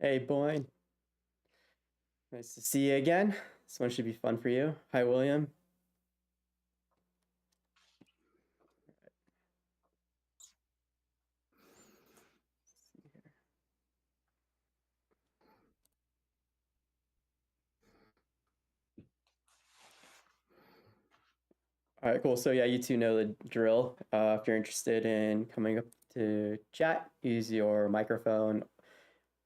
Hey, Boyne. Nice to see you again. This one should be fun for you. Hi, William. All right, cool. So yeah, you two know the drill. If you're interested in coming up to chat, use your microphone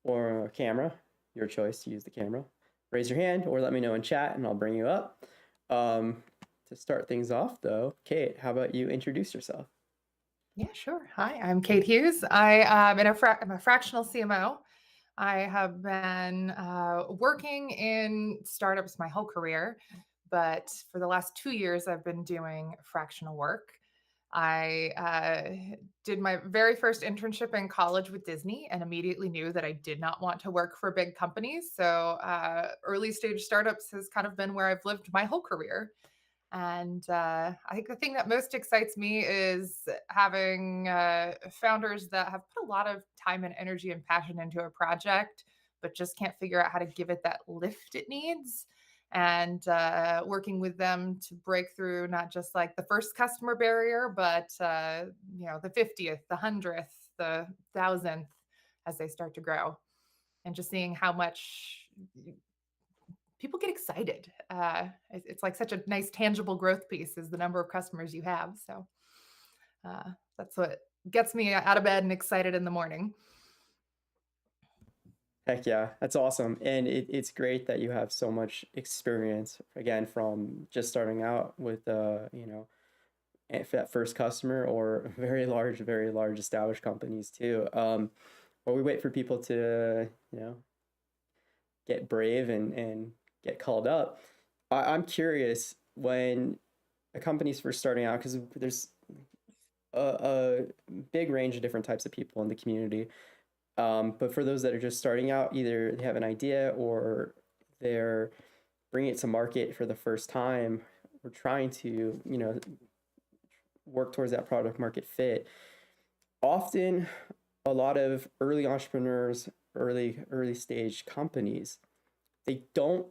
or camera. Your choice to use the camera. Raise your hand or let me know in chat and I'll bring you up. To start things off, though, Kate, how about you introduce yourself? Yeah, sure. Hi, I'm Kate Hughes. I'm a fractional CMO. I have been working in startups my whole career, but for the last 2 years, I've been doing fractional work. I did my very first internship in college with Disney and immediately knew that I did not want to work for big companies. So, early stage startups has kind of been where I've lived my whole career. And I think the thing that most excites me is having founders that have put a lot of time and energy and passion into a project, but just can't figure out how to give it that lift it needs. And working with them to break through not just like the first customer barrier, but the 50th, the 100th, the 1,000th as they start to grow, and just seeing how much people get excited. It's like such a nice tangible growth piece is the number of customers you have. So that's what gets me out of bed and excited in the morning. Heck yeah, that's awesome. And it's great that you have so much experience, again, from just starting out with, that first customer or very large established companies too. While we wait for people to, get brave and get called up, I'm curious when a company's first starting out, because there's a big range of different types of people in the community. But for those that are just starting out, either they have an idea or they're bringing it to market for the first time. We're trying to, work towards that product market fit. Often, a lot of early entrepreneurs, early stage companies, they don't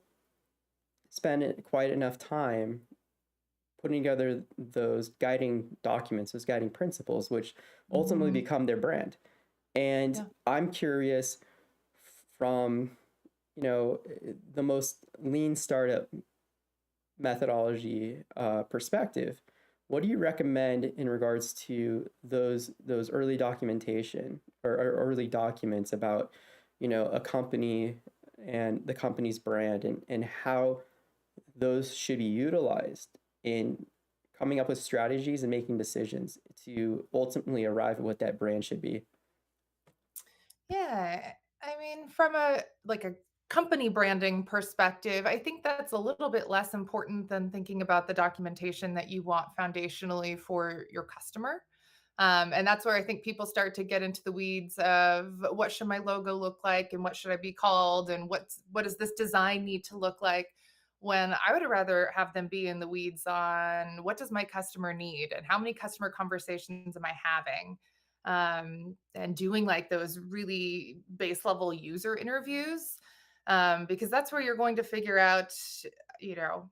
spend quite enough time putting together those guiding documents, those guiding principles, which ultimately Mhm. become their brand. And Yeah. I'm curious from, the most lean startup methodology perspective, what do you recommend in regards to those early documentation or early documents about, a company and the company's brand and how those should be utilized in coming up with strategies and making decisions to ultimately arrive at what that brand should be? Yeah. I mean, from a company branding perspective, I think that's a little bit less important than thinking about the documentation that you want foundationally for your customer. And that's where I think people start to get into the weeds of what should my logo look like and what should I be called and what does this design need to look like, when I would rather have them be in the weeds on what does my customer need and how many customer conversations am I having, and doing like those really base level user interviews, because that's where you're going to figure out, you know,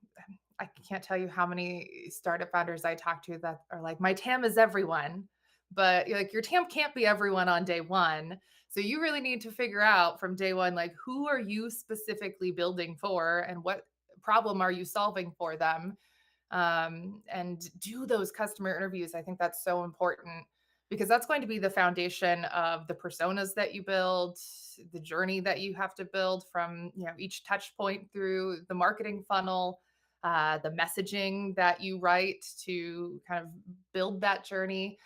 I can't tell you how many startup founders I talk to that are like, my TAM is everyone. But like your TAM can't be everyone on day one. So you really need to figure out from day one, like who are you specifically building for and what problem are you solving for them? And do those customer interviews. I think that's so important because that's going to be the foundation of the personas that you build, the journey that you have to build from each touch point through the marketing funnel, the messaging that you write to kind of build that journey,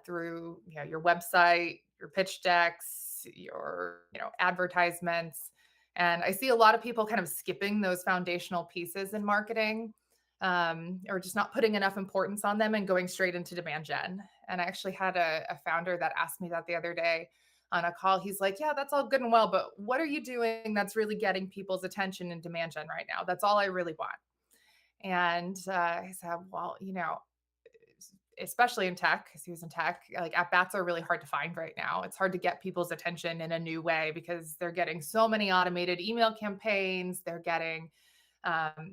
through your website, your pitch decks, your advertisements. And I see a lot of people kind of skipping those foundational pieces in marketing, or just not putting enough importance on them and going straight into demand gen. And I actually had a founder that asked me that the other day on a call. He's like, "Yeah, that's all good and well, but what are you doing that's really getting people's attention in demand gen right now? That's all I really want." And I said, "Well, especially in tech, because he was in tech, like at bats are really hard to find right now. It's hard to get people's attention in a new way because they're getting so many automated email campaigns. They're getting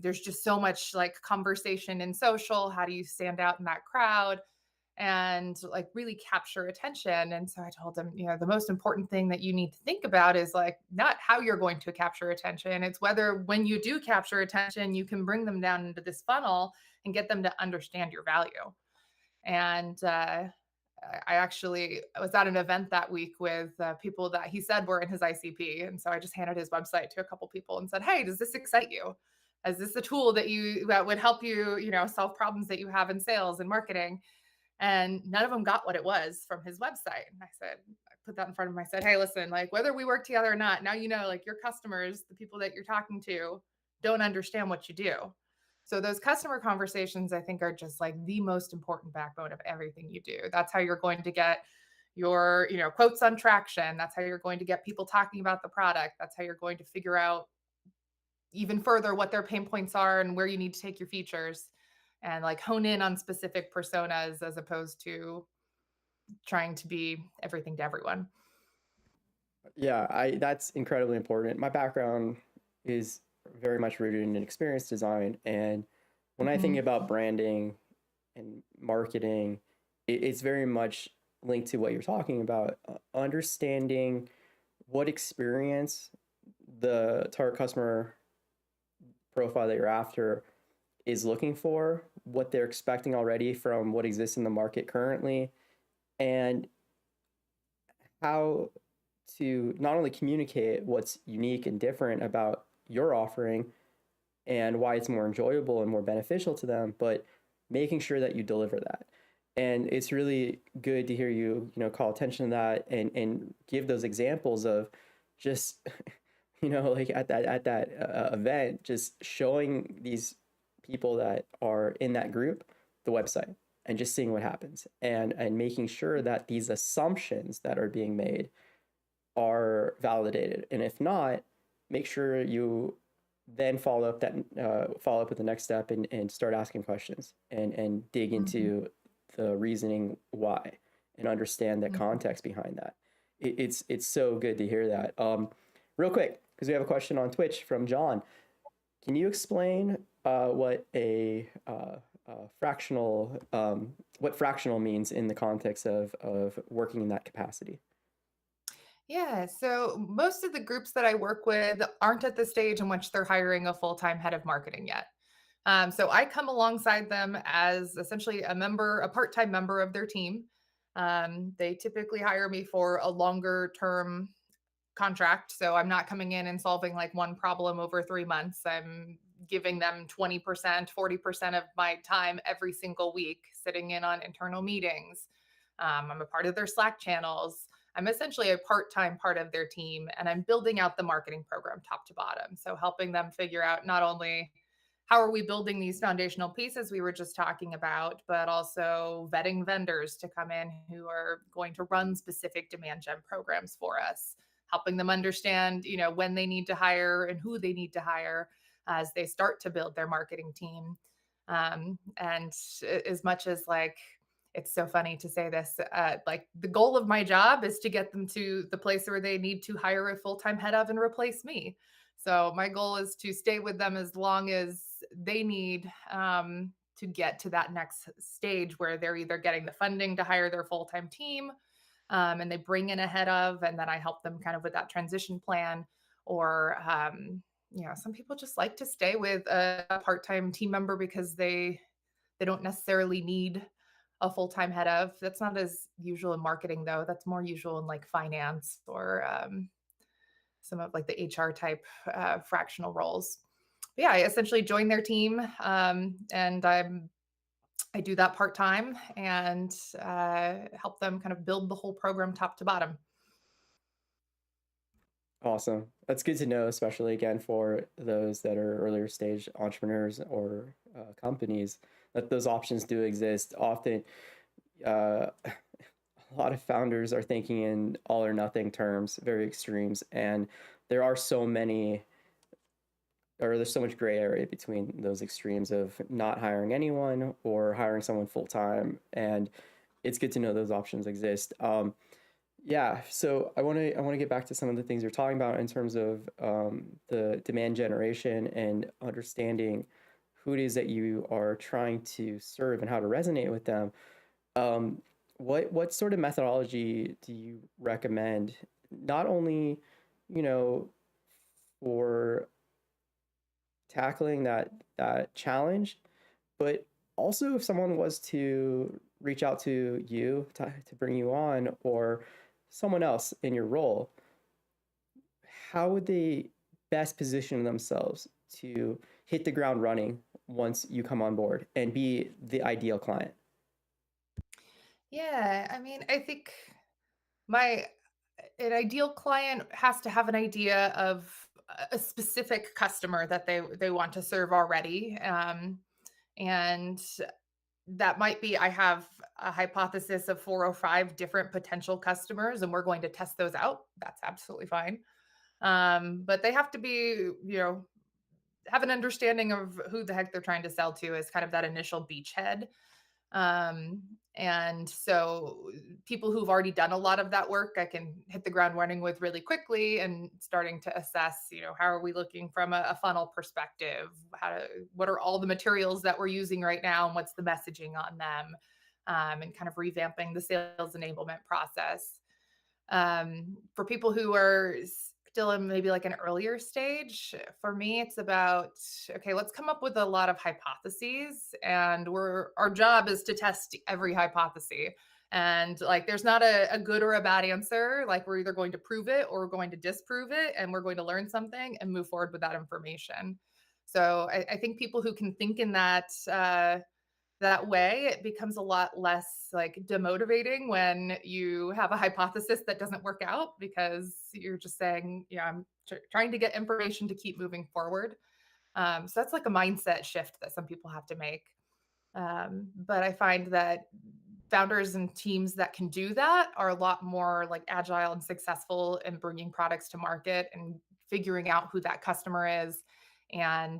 there's just so much like conversation in social. How do you stand out in that crowd and like really capture attention? And so I told him, the most important thing that you need to think about is like not how you're going to capture attention. It's whether when you do capture attention, you can bring them down into this funnel and get them to understand your value. And I actually was at an event that week with people that he said were in his ICP. And so I just handed his website to a couple people and said, "Hey, does this excite you? Is this a tool that would help you, solve problems that you have in sales and marketing?" And none of them got what it was from his website. And I put that in front of him. I said, "Hey, listen, like whether we work together or not, now like your customers, the people that you're talking to, don't understand what you do." So those customer conversations, I think, are just like the most important backbone of everything you do. That's how you're going to get your, quotes on traction. That's how you're going to get people talking about the product. That's how you're going to figure out even further what their pain points are and where you need to take your features and like hone in on specific personas as opposed to trying to be everything to everyone. Yeah, I that's incredibly important. My background is very much rooted in experience design, and when I think Mhm. about branding and marketing, it's very much linked to what you're talking about. Understanding what experience the target customer profile that you're after is looking for, what they're expecting already from what exists in the market currently, and how to not only communicate what's unique and different about your offering and why it's more enjoyable and more beneficial to them, but making sure that you deliver that. And it's really good to hear you, call attention to that and give those examples of just, like at that event, just showing these people that are in that group the website and just seeing what happens and making sure that these assumptions that are being made are validated, and if not, make sure you then follow up with the next step and start asking questions and dig Mhm. into the reasoning why and understand the Mhm. context behind that. It's so good to hear that. Real quick, because we have a question on Twitch from John. Can you explain what fractional means in the context of working in that capacity? Yeah. So most of the groups that I work with aren't at the stage in which they're hiring a full time head of marketing yet. So I come alongside them as essentially a part time member of their team. They typically hire me for a longer term contract. So I'm not coming in and solving like one problem over 3 months. I'm giving them 20%, 40% of my time every single week, sitting in on internal meetings. I'm a part of their Slack channels. I'm essentially a part time part of their team, and I'm building out the marketing program top to bottom. So helping them figure out not only how are we building these foundational pieces we were just talking about, but also vetting vendors to come in who are going to run specific demand gen programs for us, helping them understand, when they need to hire and who they need to hire as they start to build their marketing team. And as much as like, it's so funny to say this, like the goal of my job is to get them to the place where they need to hire a full-time head of and replace me. So my goal is to stay with them as long as they need to get to that next stage where they're either getting the funding to hire their full-time team, and they bring in a head of, and then I help them kind of with that transition plan. Or, some people just like to stay with a part-time team member because they don't necessarily need a full-time head of. That's not as usual in marketing though. That's more usual in like finance or some of like the HR type fractional roles. But yeah, I essentially join their team, and I do that part time and help them kind of build the whole program top to bottom. Awesome. That's good to know, especially again for those that are earlier stage entrepreneurs or companies, that those options do exist. Often, a lot of founders are thinking in all or nothing terms, very extremes, and there are so many or there's so much gray area between those extremes of not hiring anyone or hiring someone full time, and it's good to know those options exist. Yeah, so I want to get back to some of the things you're talking about in terms of the demand generation and understanding who it is that you are trying to serve and how to resonate with them. Um, what sort of methodology do you recommend? Not only, you know, for tackling that challenge, but also if someone was to reach out to you to bring you on or someone else in your role, how would they best position themselves to hit the ground running once you come on board and be the ideal client? Yeah, I mean, I think my an ideal client has to have an idea of a specific customer that they want to serve already, and that might be I have a hypothesis of 4 or 5 different potential customers, and we're going to test those out. That's absolutely fine. But they have to be, have an understanding of who the heck they're trying to sell to as kind of that initial beachhead. Um, and so people who've already done a lot of that work, I can hit the ground running with really quickly and starting to assess, how are we looking from a funnel perspective? What are all the materials that we're using right now and what's the messaging on them? And kind of revamping the sales enablement process. For people who are still in maybe like an earlier stage, for me, it's about okay, let's come up with a lot of hypotheses, and our job is to test every hypothesis. And like, there's not a good or a bad answer. Like, we're either going to prove it or we're going to disprove it, and we're going to learn something and move forward with that information. So I think people who can think in that way, it becomes a lot less like demotivating when you have a hypothesis that doesn't work out because you're just saying, yeah, I'm trying to get information to keep moving forward. So that's like a mindset shift that some people have to make. But I find that founders and teams that can do that are a lot more like agile and successful in bringing products to market and figuring out who that customer is. And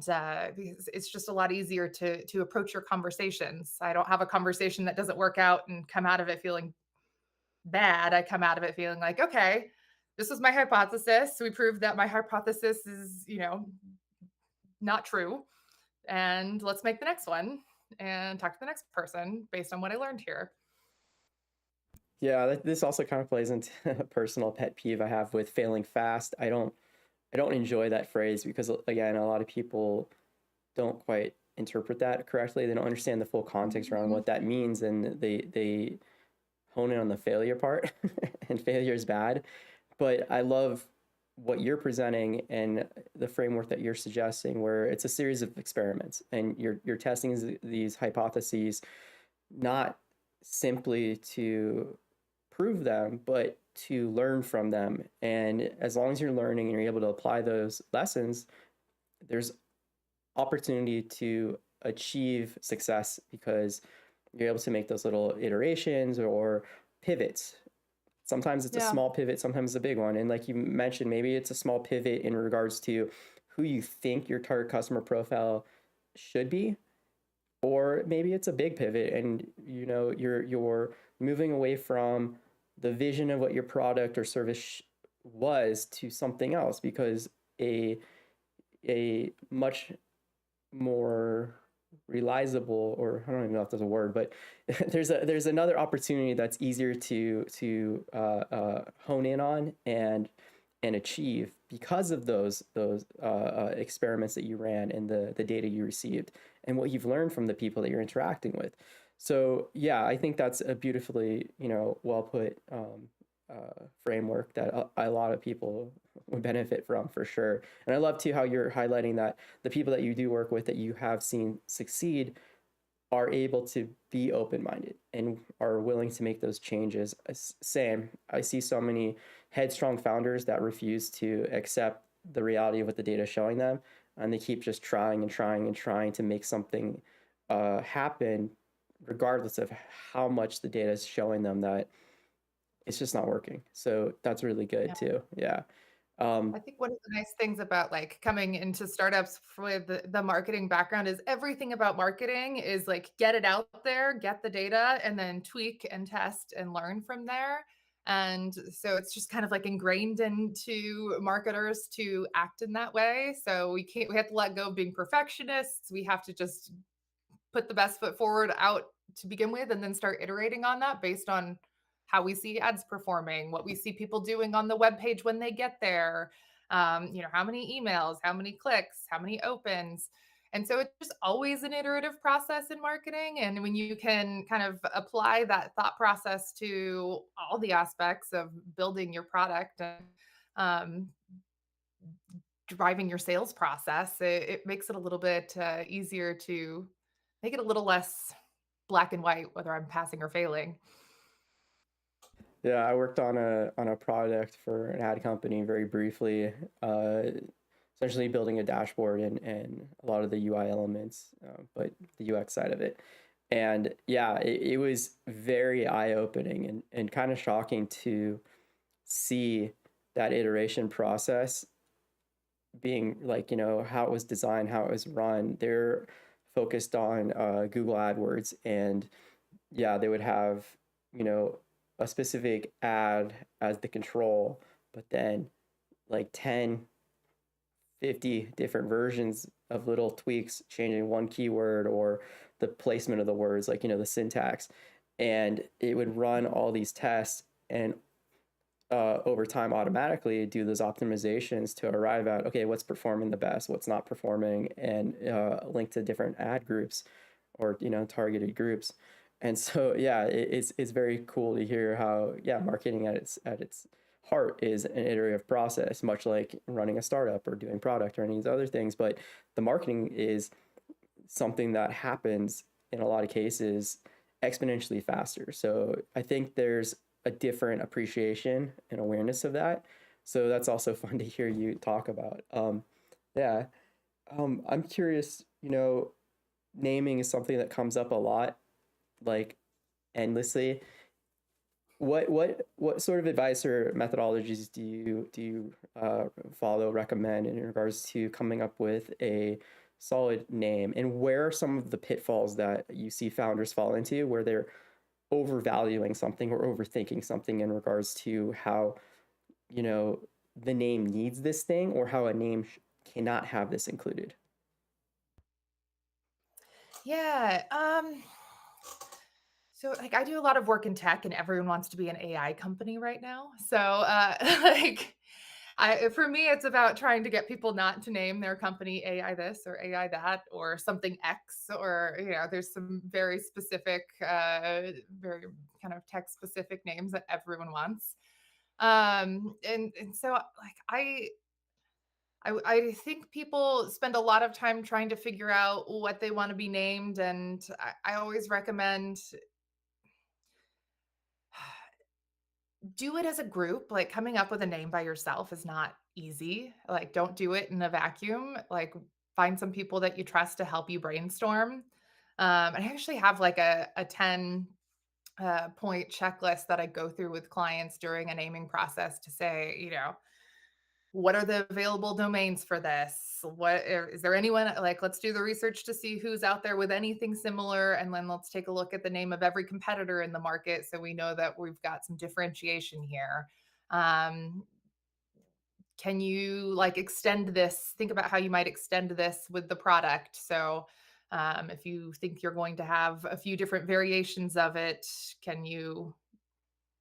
because it's just a lot easier to approach your conversations. I don't have a conversation that doesn't work out and come out of it feeling bad. I come out of it feeling like, okay, this was my hypothesis. We proved that my hypothesis is, not true, and let's make the next one and talk to the next person based on what I learned here. Yeah, this also kind of plays into a personal pet peeve I have with failing fast. I don't enjoy that phrase because again, a lot of people don't quite interpret that correctly. They don't understand the full context around Mhm. what that means, and they hone in on the failure part, and failure is bad. But I love what you're presenting and the framework that you're suggesting, where it's a series of experiments, and you're testing these hypotheses not simply to prove them, but to learn from them. And as long as you're learning and you're able to apply those lessons, there's opportunity to achieve success because you're able to make those little iterations or pivots. Sometimes it's a Yeah. small pivot, sometimes it's a big one. And like you mentioned, maybe it's a small pivot in regards to who you think your target customer profile should be, or maybe it's a big pivot and you're moving away from the vision of what your product or service was to something else because a a much more realizable, or I don't even know if there's a word, but there's another opportunity that's easier to hone in on and achieve because of those experiments that you ran and the data you received and what you've learned from the people that you're interacting with. So yeah, I think that's a beautifully well put framework that a lot of people would benefit from for sure. And I love too how you're highlighting that the people that you do work with that you have seen succeed are able to be open minded and are willing to make those changes. Same, I see so many headstrong founders that refuse to accept the reality of what the data is showing them, and they keep just trying and trying and trying to make something happen, regardless of how much the data is showing them that it's just not working. So that's really good too. Yeah. Um, I think one of the nice things about, like, coming into startups with the marketing background is everything about marketing is, like, get it out there, get the data, and then tweak and test and learn from there, and so it's just kind of, like, ingrained into marketers to act in that way, so we have to let go of being perfectionists, we have to just put the best foot forward out to begin with and then start iterating on that based on how we see ads performing, what we see people doing on the web page when they get there, how many emails, how many clicks, how many opens. And so it's just always an iterative process in marketing. And when you can kind of apply that thought process to all the aspects of building your product and um, driving your sales process, it makes it a little bit easier to make it a little less black and white, whether I'm passing or failing. yeah, I worked on a product for an ad company very briefly, uh, essentially building a dashboard and a lot of the UI elements, but the UX side of it. And yeah, it was very eye-opening and kind of shocking to see that iteration process being like, how it was designed, how it was run. They're focused on Google AdWords, and yeah, they would have, you know, a specific ad as the control, but then like 10, 50 different versions of little tweaks, changing one keyword or the placement of the words, like, the syntax. And it would run all these tests and over time automatically do those optimizations to arrive at, okay, what's performing the best, what's not performing, and link to different ad groups or targeted groups. And so yeah, it's very cool to hear how, yeah, marketing at its heart is an iterative process, much like running a startup or doing product or any of these other things. But the marketing is something that happens in a lot of cases exponentially faster. So I think there's a different appreciation and awareness of that. So that's also fun to hear you talk about. Yeah. I'm curious, naming is something that comes up a lot, like endlessly. What sort of advice or methodologies do you follow, recommend in regards to coming up with a solid name, and where are some of the pitfalls that you see founders fall into where they're overvaluing something or overthinking something in regards to how, you know the name needs this thing, or how a name cannot have this included? Yeah. So like I do a lot of work in tech and everyone wants to be an AI company right now. So like for me it's about trying to get people not to name their company AI this or AI that or something X or there's some very specific very kind of tech specific names that everyone wants. And so like I think people spend a lot of time trying to figure out what they want to be named, and I always recommend do it as a group. Like coming up with a name by yourself is not easy. Like, don't do it in a vacuum. Like, find some people that you trust to help you brainstorm. And I actually have like a 10 point checklist that I go through with clients during a naming process to say, what are the available domains for this? Is there anyone like let's do the research to see who's out there with anything similar and then let's take a look at the name of every competitor in the market so we know that we've got some differentiation here. Um, can you like extend this? Think about how you might extend this with the product. So if you think you're going to have a few different variations of it, can you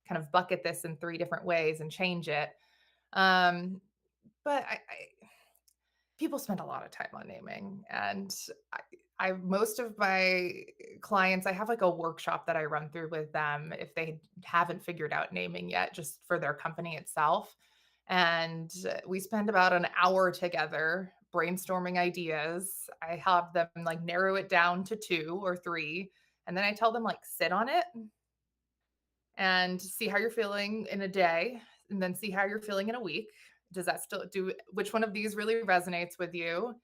kind of bucket this in three different ways and change it? Um, but people spend a lot of time on naming, and I most of my clients, I have like a workshop that I run through with them if they haven't figured out naming yet, just for their company itself. And we spend about an hour together brainstorming ideas. I have them like narrow it down to two or three, and then I tell them like sit on it and see how you're feeling in a day and then see how you're feeling in a week. Does that still do which one of these really resonates with you?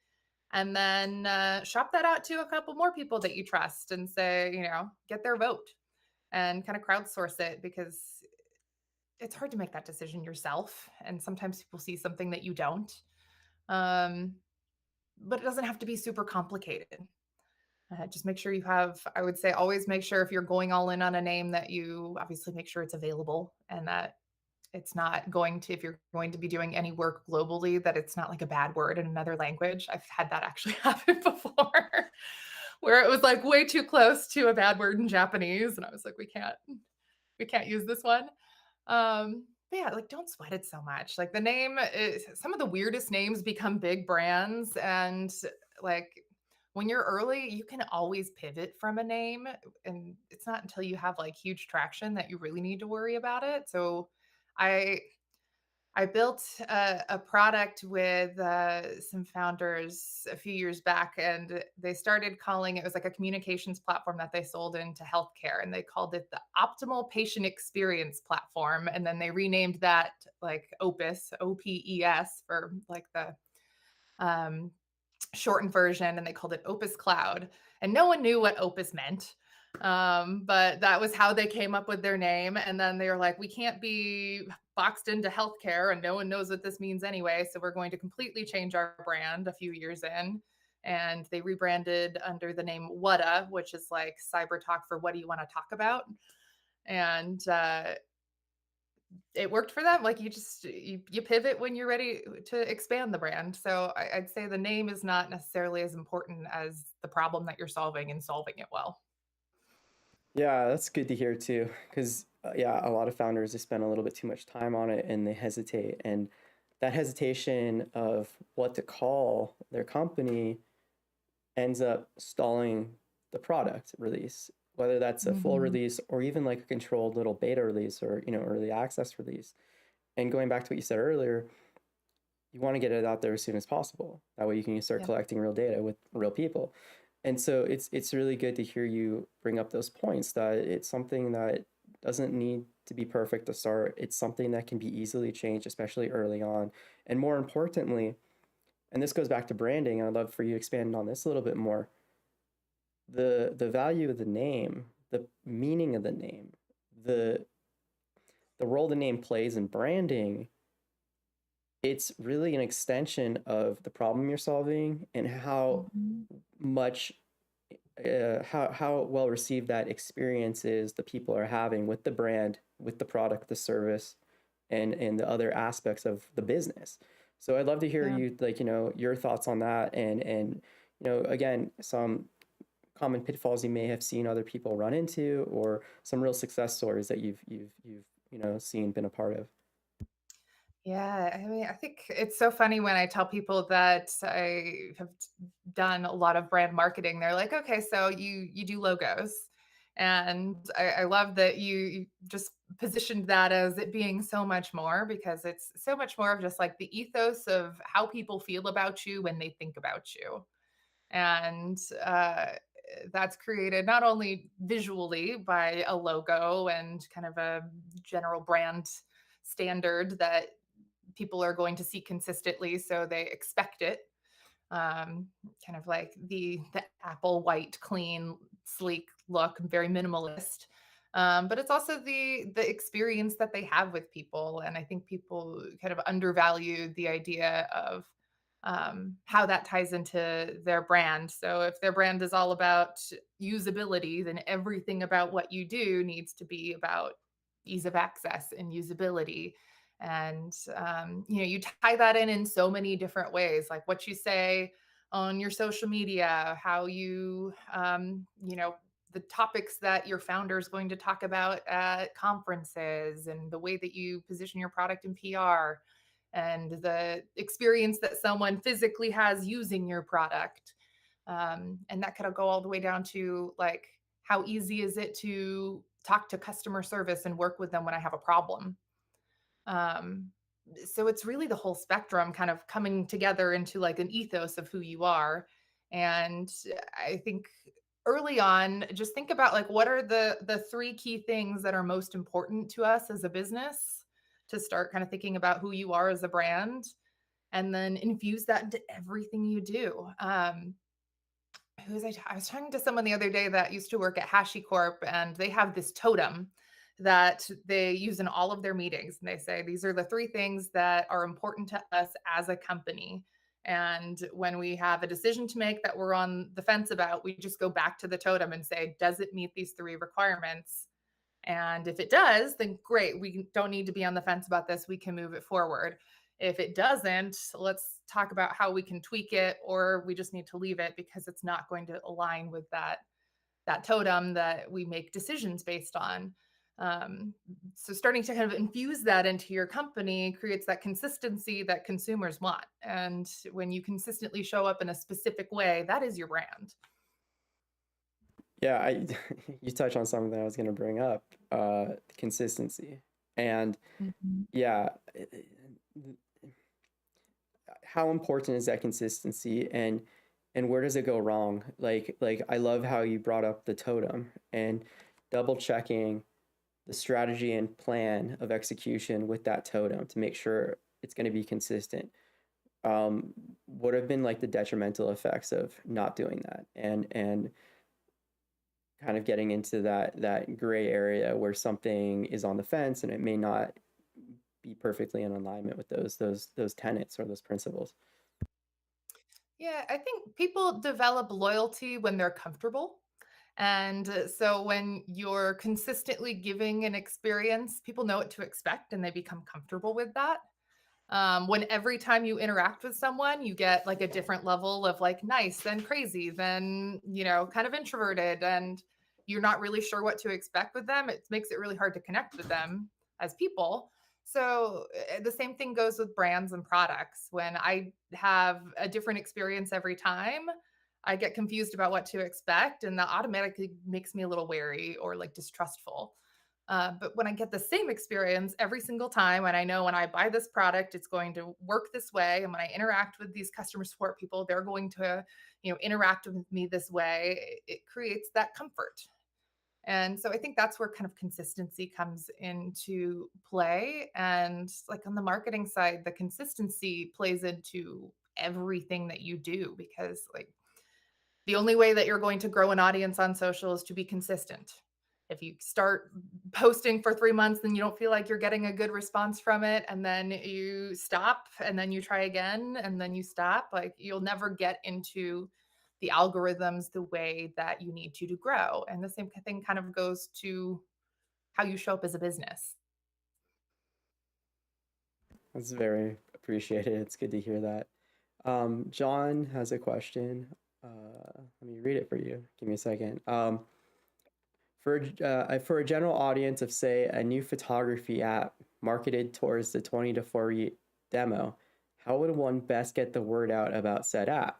And then shop that out to a couple more people that you trust and say, get their vote and kind of crowdsource it because it's hard to make that decision yourself, and sometimes people see something that you don't. Um, but it doesn't have to be super complicated. Just make sure you have, I would say, always make sure if you're going all in on a name that you obviously make sure it's available and that it's not going to, if you're going to be doing any work globally, that it's not like a bad word in another language. I've had that actually happen before where it was like way too close to a bad word in Japanese. And I was like, we can't use this one. But yeah, like don't sweat it so much. Like the name is, some of the weirdest names become big brands, and like when you're early, you can always pivot from a name, and it's not until you have like huge traction that you really need to worry about it. So I I built a product with some founders a few years back, and they started calling it was like a communications platform that they sold into healthcare, and they called it the Optimal Patient Experience Platform. And then they renamed that like Opus, OPES, for like the um, shortened version, and they called it Opus Cloud. And no one knew what Opus meant. But that was how they came up with their name. And then they were like, we can't be boxed into healthcare and no one knows what this means anyway. So we're going to completely change our brand a few years in. And they rebranded under the name Whata, which is like cyber talk for what do you want to talk about? And it worked for them. Like you pivot when you're ready to expand the brand. So I'd say the name is not necessarily as important as the problem that you're solving and solving it well. Yeah, that's good to hear too. Because, yeah, a lot of founders, they spend a little bit too much time on it and they hesitate. And that hesitation of what to call their company ends up stalling the product release, whether that's a full Mhm. release or even like a controlled little beta release or, early access release. And going back to what you said earlier, you want to get it out there as soon as possible. That way you can start Yep. collecting real data with real people. And so it's really good to hear you bring up those points that it's something that doesn't need to be perfect to start. It's something that can be easily changed, especially early on. And more importantly, and this goes back to branding, and I'd love for you to expand on this a little bit more. The value of the name, the meaning of the name, the the role the name plays in branding, it's really an extension of the problem you're solving and how Mhm. much how well received that experience is the people are having with the brand, with the product, the service, and the other aspects of the business. So I'd love to hear Yeah. you, like, your thoughts on that, and again, some common pitfalls you may have seen other people run into, or some real success stories that you've seen, been a part of. Yeah, I mean, I think it's so funny when I tell people that I have done a lot of brand marketing. They're like, "Okay, so you do logos," and I love that you just positioned that as it being so much more because it's so much more of just like the ethos of how people feel about you when they think about you. And that's created not only visually by a logo and kind of a general brand standard that people are going to see consistently, so they expect it. Um, Kind of like the apple white, clean, sleek look, very minimalist. But it's also the experience that they have with people, and I think people kind of undervalue the idea of how that ties into their brand. So if their brand is all about usability, then everything about what you do needs to be about ease of access and usability. And you tie that in so many different ways, like what you say on your social media, how the topics that your founder is going to talk about at conferences, and the way that you position your product in PR, and the experience that someone physically has using your product. And that could go all the way down to like, how easy is it to talk to customer service and work with them when I have a problem? Um, so it's really the whole spectrum kind of coming together into like an ethos of who you are. And I think early on, just think about like what are the three key things that are most important to us as a business, to start kind of thinking about who you are as a brand, and then infuse that into everything you do. I was talking to someone the other day that used to work at HashiCorp, and they have this totem that they use in all of their meetings. And they say, these are the three things that are important to us as a company. And when we have a decision to make that we're on the fence about, we just go back to the totem and say, does it meet these three requirements? And if it does, then great. We don't need to be on the fence about this. We can move it forward. If it doesn't, let's talk about how we can tweak it, or we just need to leave it because it's not going to align with that totem that we make decisions based on. Um, so starting to kind of infuse that into your company creates that consistency that consumers want. And when you consistently show up in a specific way, that is your brand. Yeah, I you touch on something that I was going to bring up, consistency. And Mhm. yeah, how important is that consistency, and where does it go wrong? Like I love how you brought up the totem and double checking the strategy and plan of execution with that totem to make sure it's going to be consistent. What have been like the detrimental effects of not doing that, and kind of getting into that gray area where something is on the fence and it may not be perfectly in alignment with those tenets or those principles. Yeah, I think people develop loyalty when they're comfortable. And so when you're consistently giving an experience, people know what to expect and they become comfortable with that. When every time you interact with someone, you get like a different level of like nice, then crazy, then, kind of introverted, and you're not really sure what to expect with them. It makes it really hard to connect with them as people. So the same thing goes with brands and products. When I have a different experience every time, I get confused about what to expect, and that automatically makes me a little wary or like distrustful. But when I get the same experience every single time, and I know when I buy this product, it's going to work this way, and when I interact with these customer support people, they're going to, interact with me this way. It creates that comfort, and so I think that's where kind of consistency comes into play. And like on the marketing side, the consistency plays into everything that you do because like the only way that you're going to grow an audience on social is to be consistent. If you start posting for 3 months, then you don't feel like you're getting a good response from it, and then you stop, and then you try again, and then you stop, like, you'll never get into the algorithms the way that you need to grow, and the same thing kind of goes to how you show up as a business. That's very appreciated. It's good to hear that. John has a question. Let me read it for you. Give me a second. For a general audience of, say, a new photography app marketed towards the 20 to 40 demo, how would one best get the word out about said app?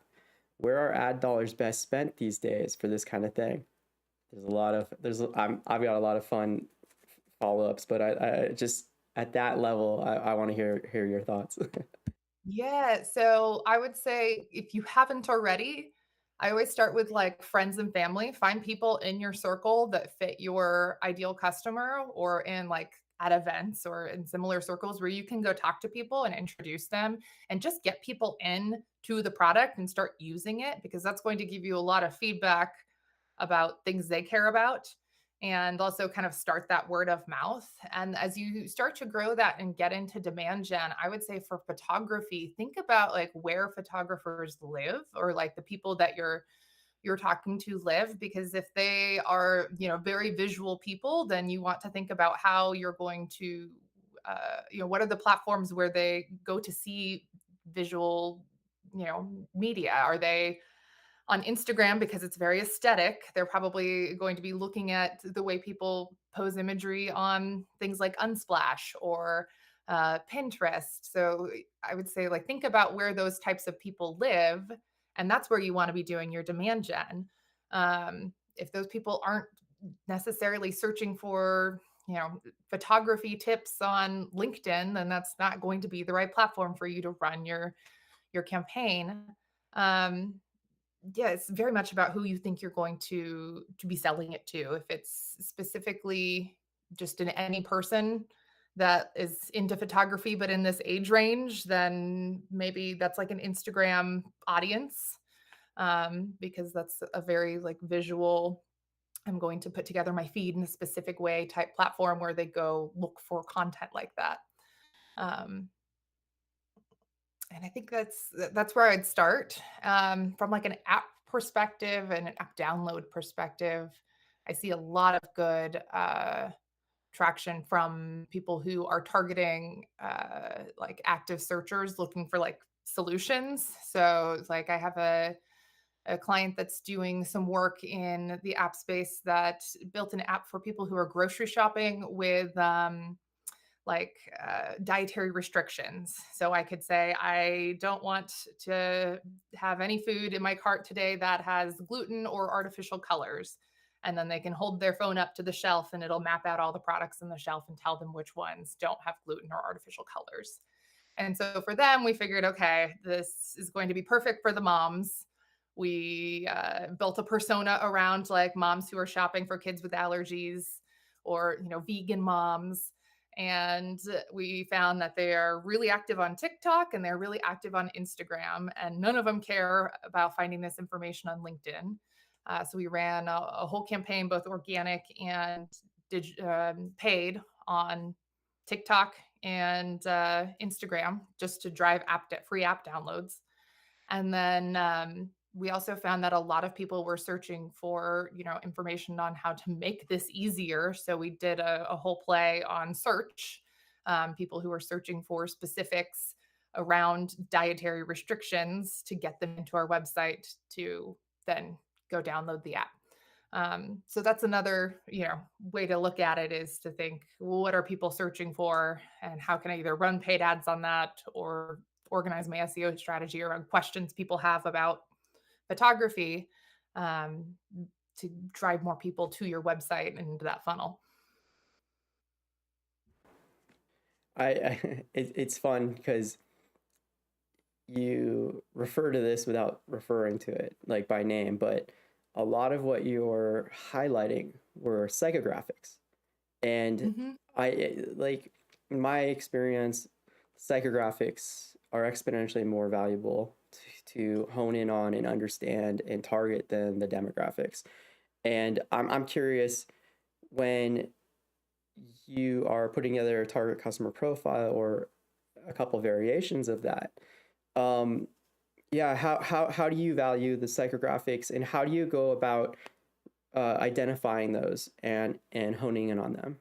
Where are ad dollars best spent these days for this kind of thing? There's a lot of I've got a lot of fun follow-ups, but I just at that level, I want to hear your thoughts. Yeah, so I would say if you haven't already, I always start with like friends and family. Find people in your circle that fit your ideal customer or in like at events or in similar circles where you can go talk to people and introduce them and just get people in to the product and start using it because that's going to give you a lot of feedback about things they care about and also kind of start that word of mouth. And as you start to grow that and get into demand gen, I would say for photography, think about like where photographers live or like the people that you're talking to live because if they are, very visual people, then you want to think about how you're going to what are the platforms where they go to see visual, media? Are they on Instagram because it's very aesthetic? They're probably going to be looking at the way people pose imagery on things like Unsplash or Pinterest. So I would say, like, think about where those types of people live, and that's where you want to be doing your demand gen. If those people aren't necessarily searching for, photography tips on LinkedIn, then that's not going to be the right platform for you to run your campaign. Um, yeah, it's very much about who you think you're going to be selling it to. If it's specifically just any person that is into photography, but in this age range, then maybe that's like an Instagram audience, because that's a very like visual I'm going to put together my feed in a specific way type platform where they go look for content like that. Um, and I think that's where I'd start. From like an app perspective and an app download perspective, I see a lot of good traction from people who are targeting like active searchers looking for like solutions. So it's like I have a client that's doing some work in the app space that built an app for people who are grocery shopping with dietary restrictions. So I could say, I don't want to have any food in my cart today that has gluten or artificial colors. And then they can hold their phone up to the shelf and it'll map out all the products on the shelf and tell them which ones don't have gluten or artificial colors. And so for them, we figured, okay, this is going to be perfect for the moms. We built a persona around like moms who are shopping for kids with allergies or, vegan moms. And we found that they are really active on TikTok and they're really active on Instagram, and none of them care about finding this information on LinkedIn. So we ran a whole campaign, both organic and paid, on TikTok and Instagram, just to drive free app downloads. And then we also found that a lot of people were searching for, information on how to make this easier. So we did a whole play on search. People who were searching for specifics around dietary restrictions to get them into our website to then go download the app. So that's another, way to look at it, is to think, well, what are people searching for, and how can I either run paid ads on that or organize my SEO strategy around questions people have about photography, um, to drive more people to your website and into that funnel. It's fun because you refer to this without referring to it like by name, but a lot of what you're highlighting were psychographics. And Mhm. like in my experience, psychographics are exponentially more valuable to hone in on and understand and target than the demographics. And I'm curious, when you are putting together a target customer profile or a couple variations of that, um, yeah, how do you value the psychographics, and how do you go about identifying those and honing in on them?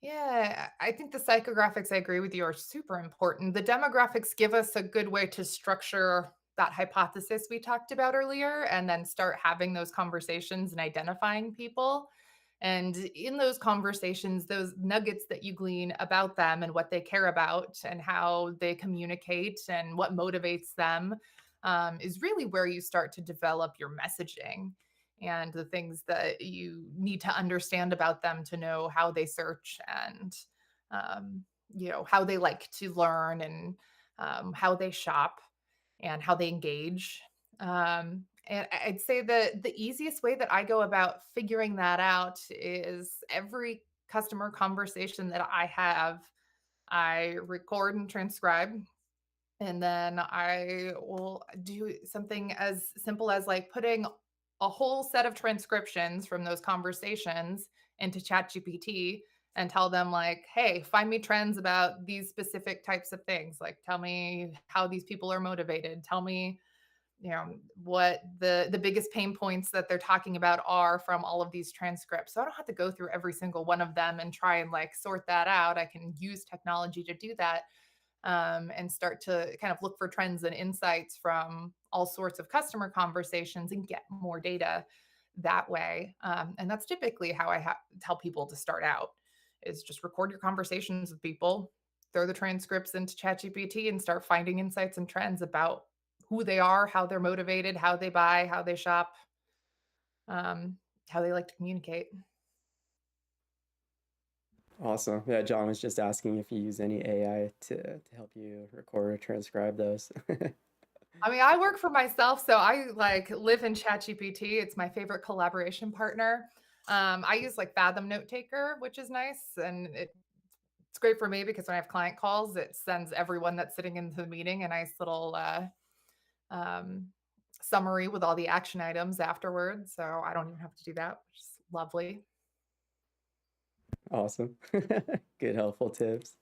Yeah, I think the psychographics, I agree with you, are super important. The demographics give us a good way to structure that hypothesis we talked about earlier and then start having those conversations and identifying people. And in those conversations, those nuggets that you glean about them and what they care about and how they communicate and what motivates them, is really where you start to develop your messaging and the things that you need to understand about them to know how they search and, how they like to learn, and how they shop and how they engage. And I'd say the easiest way that I go about figuring that out is every customer conversation that I have, I record and transcribe. And then I will do something as simple as like putting a whole set of transcriptions from those conversations into ChatGPT and tell them like, "Hey, find me trends about these specific types of things. Like tell me how these people are motivated. Tell me, what the biggest pain points that they're talking about are from all of these transcripts." So I don't have to go through every single one of them and try and like sort that out. I can use technology to do that, and start to kind of look for trends and insights from all sorts of customer conversations and get more data that way. And that's typically how tell people to start out, is just record your conversations with people, throw the transcripts into ChatGPT, and start finding insights and trends about who they are, how they're motivated, how they buy, how they shop, um, how they like to communicate. Awesome. Yeah, John was just asking if you use any AI to help you record or transcribe those. I mean, I work for myself, so I like live in ChatGPT. It's my favorite collaboration partner. I use like Fathom Note Taker, which is nice, and it's great for me because when I have client calls, it sends everyone that's sitting in the meeting a nice little um, summary with all the action items afterwards, so I don't even have to do that, which is lovely. Awesome. Good, helpful tips.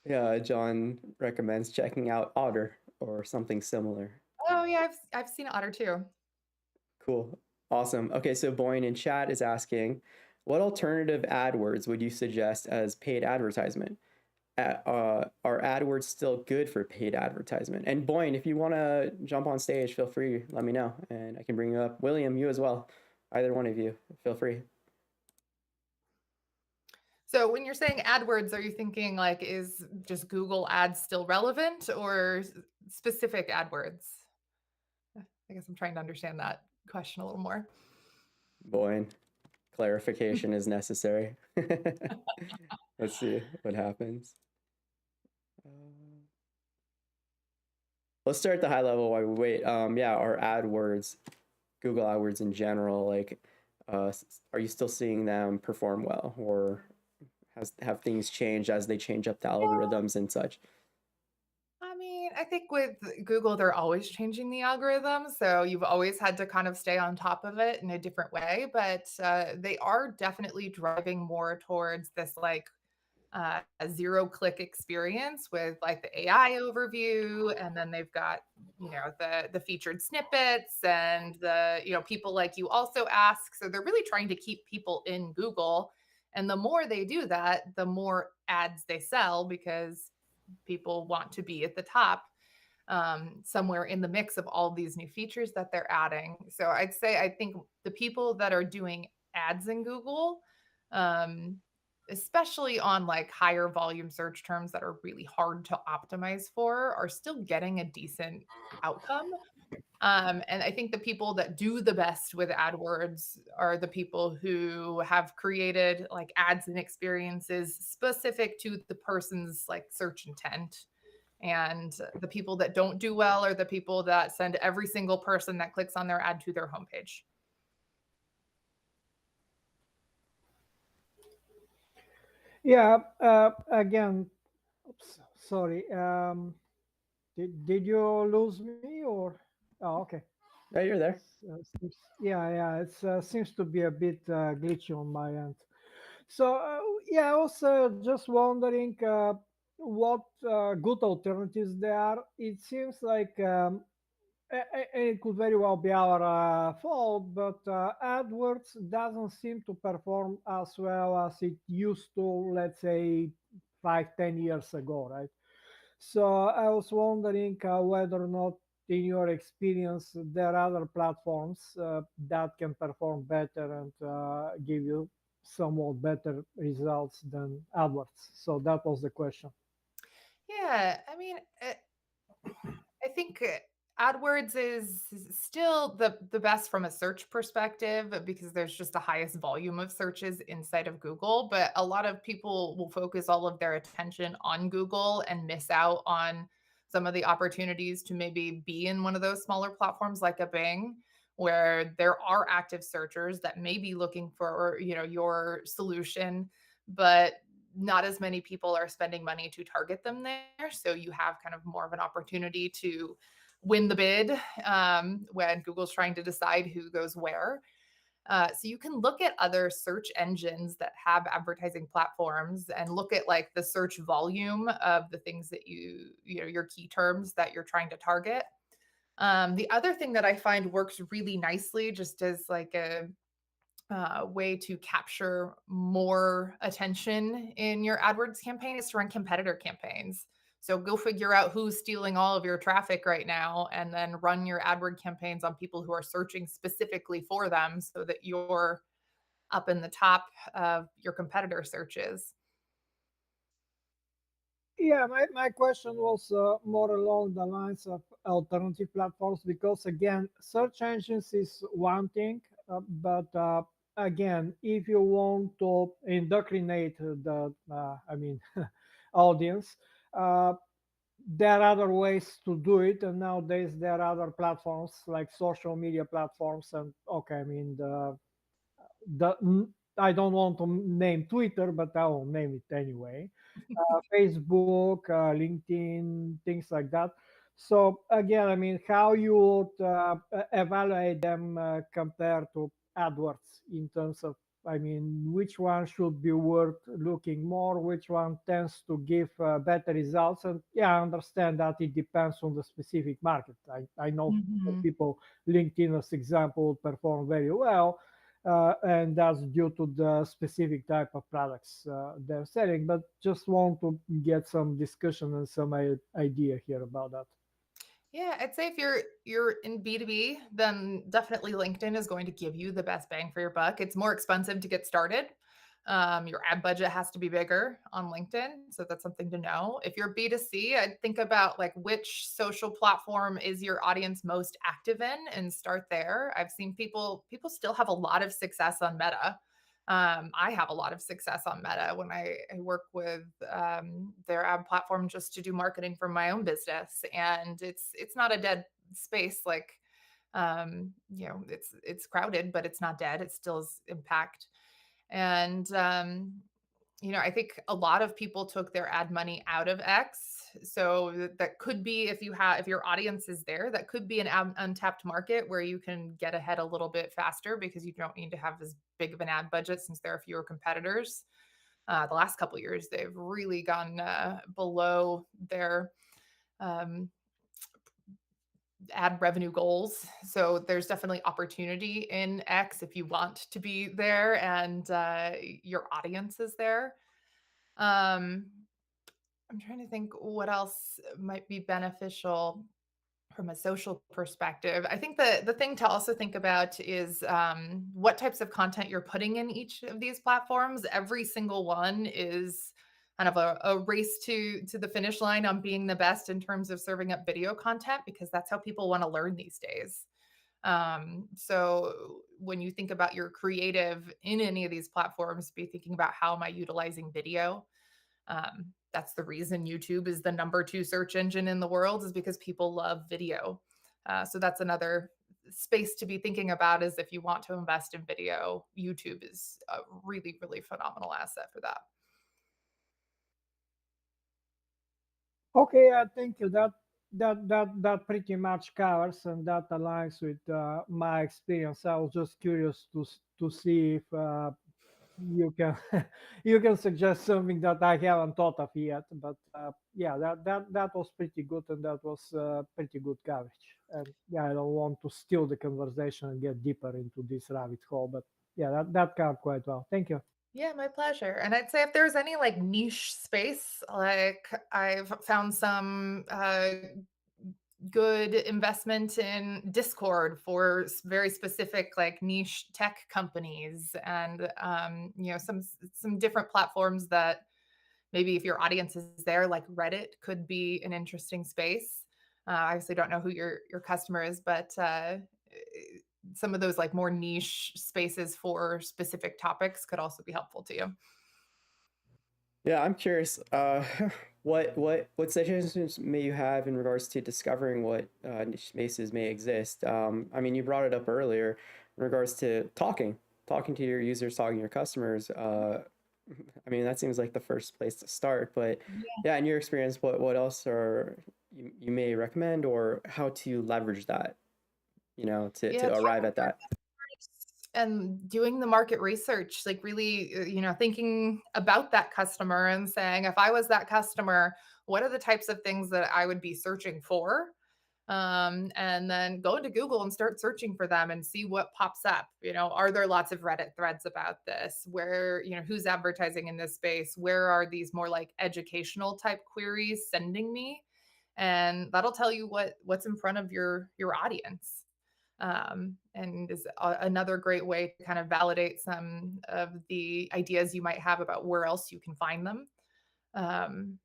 Yeah, John recommends checking out Otter or something similar. Oh, yeah, I've seen Otter too. Cool. Awesome. Okay, so Boyne in chat is asking, what alternative AdWords would you suggest as paid advertisement? Are AdWords still good for paid advertisement? And Boyne, if you want to jump on stage, feel free. Let me know, and I can bring you up. William, you as well. Either one of you, feel free. So when you're saying AdWords, are you thinking like is just Google Ads still relevant or specific AdWords? I guess I'm trying to understand that question a little more. Boyne, clarification is necessary. Let's see what happens. Uh, let's start at the high level while we wait. Yeah, our AdWords, Google AdWords in general, like, are you still seeing them perform well, or have things changed as they change up the Yeah, algorithms and such? I mean, I think with Google, they're always changing the algorithm, so you've always had to kind of stay on top of it in a different way, but, they are definitely driving more towards this, like, a zero click experience with like the AI overview, and then they've got the featured snippets and the people like you also ask. So they're really trying to keep people in Google, and the more they do that, the more ads they sell because people want to be at the top somewhere in the mix of all these new features that they're adding. So I'd say I think the people that are doing ads in Google, um, especially on like higher volume search terms that are really hard to optimize for, are still getting a decent outcome. And I think the people that do the best with AdWords are the people who have created like ads and experiences specific to the person's like search intent. And the people that don't do well are the people that send every single person that clicks on their ad to their homepage. Yeah. Again, oops, sorry. Did you lose me or? Oh, okay. Oh, you're there. Yeah, yeah. It seems to be a bit glitchy on my end. So yeah, I was just wondering what good alternatives there are. It seems like it could very well be our fault, but AdWords doesn't seem to perform as well as it used to, let's say, 5, 10 years ago, right? So I was wondering whether or not, in your experience, there are other platforms that can perform better and give you somewhat better results than AdWords. So that was the question. Yeah, I mean, I think AdWords is still the best from a search perspective because there's just the highest volume of searches inside of Google. But a lot of people will focus all of their attention on Google and miss out on some of the opportunities to maybe be in one of those smaller platforms like a Bing, where there are active searchers that may be looking for your solution, but not as many people are spending money to target them there. So you have kind of more of an opportunity to win the bid when Google's trying to decide who goes where. So you can look at other search engines that have advertising platforms and look at like the search volume of the things that your key terms that you're trying to target. The other thing that I find works really nicely, just as like a way to capture more attention in your AdWords campaign is to run competitor campaigns. So go figure out who's stealing all of your traffic right now and then run your AdWord campaigns on people who are searching specifically for them so that you're up in the top of your competitor searches. Yeah, my question was more along the lines of alternative platforms because, again, search engines is one thing, but again, if you want to indoctrinate the, I mean, audience, uh, there are other ways to do it. And nowadays, there are other platforms like social media platforms. And okay, I mean, the I don't want to name Twitter, but I will name it anyway. Facebook, LinkedIn, things like that. So again, I mean, how you would evaluate them compared to AdWords in terms of, I mean, which one should be worth looking more, which one tends to give better results. And yeah, I understand that it depends on the specific market. I know for Mhm. people, LinkedIn, as example, perform very well. And that's due to the specific type of products they're selling. But just want to get some discussion and some idea here about that. Yeah, I'd say if you're in B2B, then definitely LinkedIn is going to give you the best bang for your buck. It's more expensive to get started. Your ad budget has to be bigger on LinkedIn, so that's something to know. If you're B2C, I'd think about like which social platform is your audience most active in and start there. I've seen people still have a lot of success on Meta. I have a lot of success on Meta when I work with their ad platform just to do marketing for my own business, and it's not a dead space. Like, it's crowded, but it's not dead. It still has impact, and I think a lot of people took their ad money out of X. So that could be if your audience is there, that could be an untapped market where you can get ahead a little bit faster because you don't need to have as big of an ad budget since there are fewer competitors. The last couple of years, they've really gone below their um, ad revenue goals. So there's definitely opportunity in X if you want to be there and your audience is there. Um, I'm trying to think what else might be beneficial from a social perspective. I think the thing to also think about is what types of content you're putting in each of these platforms. Every single one is kind of a race to the finish line on being the best in terms of serving up video content because that's how people want to learn these days. So when you think about your creative in any of these platforms, be thinking about how am I utilizing video. That's the reason YouTube is the number two search engine in the world is because people love video. So that's another space to be thinking about is if you want to invest in video, YouTube is a really, really phenomenal asset for that. Okay, thank you. That pretty much covers and that aligns with my experience. I was just curious to see if you can you can suggest something that I haven't thought of yet. But yeah, that was pretty good and that was pretty good coverage. And yeah, I don't want to steal the conversation and get deeper into this rabbit hole, but yeah, that covered quite well. Thank you. Yeah, my pleasure. And I'd say if there's any like niche space, like I've found some good investment in Discord for very specific like niche tech companies and some different platforms that maybe if your audience is there like Reddit could be an interesting space. I obviously don't know who your customer is, but some of those like more niche spaces for specific topics could also be helpful to you. Yeah, I'm curious. What suggestions may you have in regards to discovering what niche spaces may exist? I mean, you brought it up earlier in regards to talking to your users, talking to your customers. I mean, that seems like the first place to start. But yeah, in your experience, what else are you may recommend, or how to leverage that, Yeah, to arrive talking at that? and doing the market research, like really, thinking about that customer and saying, if I was that customer, what are the types of things that I would be searching for? And then go into Google and start searching for them and see what pops up. Are there lots of Reddit threads about this? Where, who's advertising in this space? Where are these more like educational type queries sending me? And that'll tell you what's in front of your audience and is another great way to kind of validate some of the ideas you might have about where else you can find them. Um,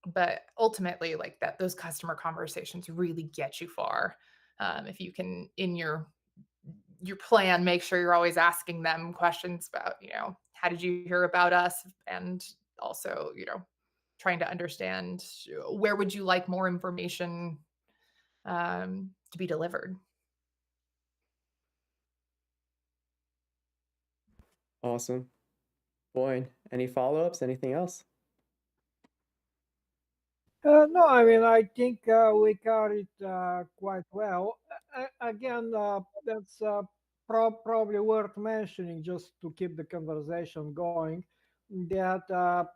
but ultimately, like that, those customer conversations really get you far. If you can, in your plan, make sure you're always asking them questions about, how did you hear about us, and also, trying to understand where would you like more information to be delivered. Awesome. Boyd, any follow-ups? Anything else? No, I mean, I think we carried quite well. Again, that's probably worth mentioning just to keep the conversation going. That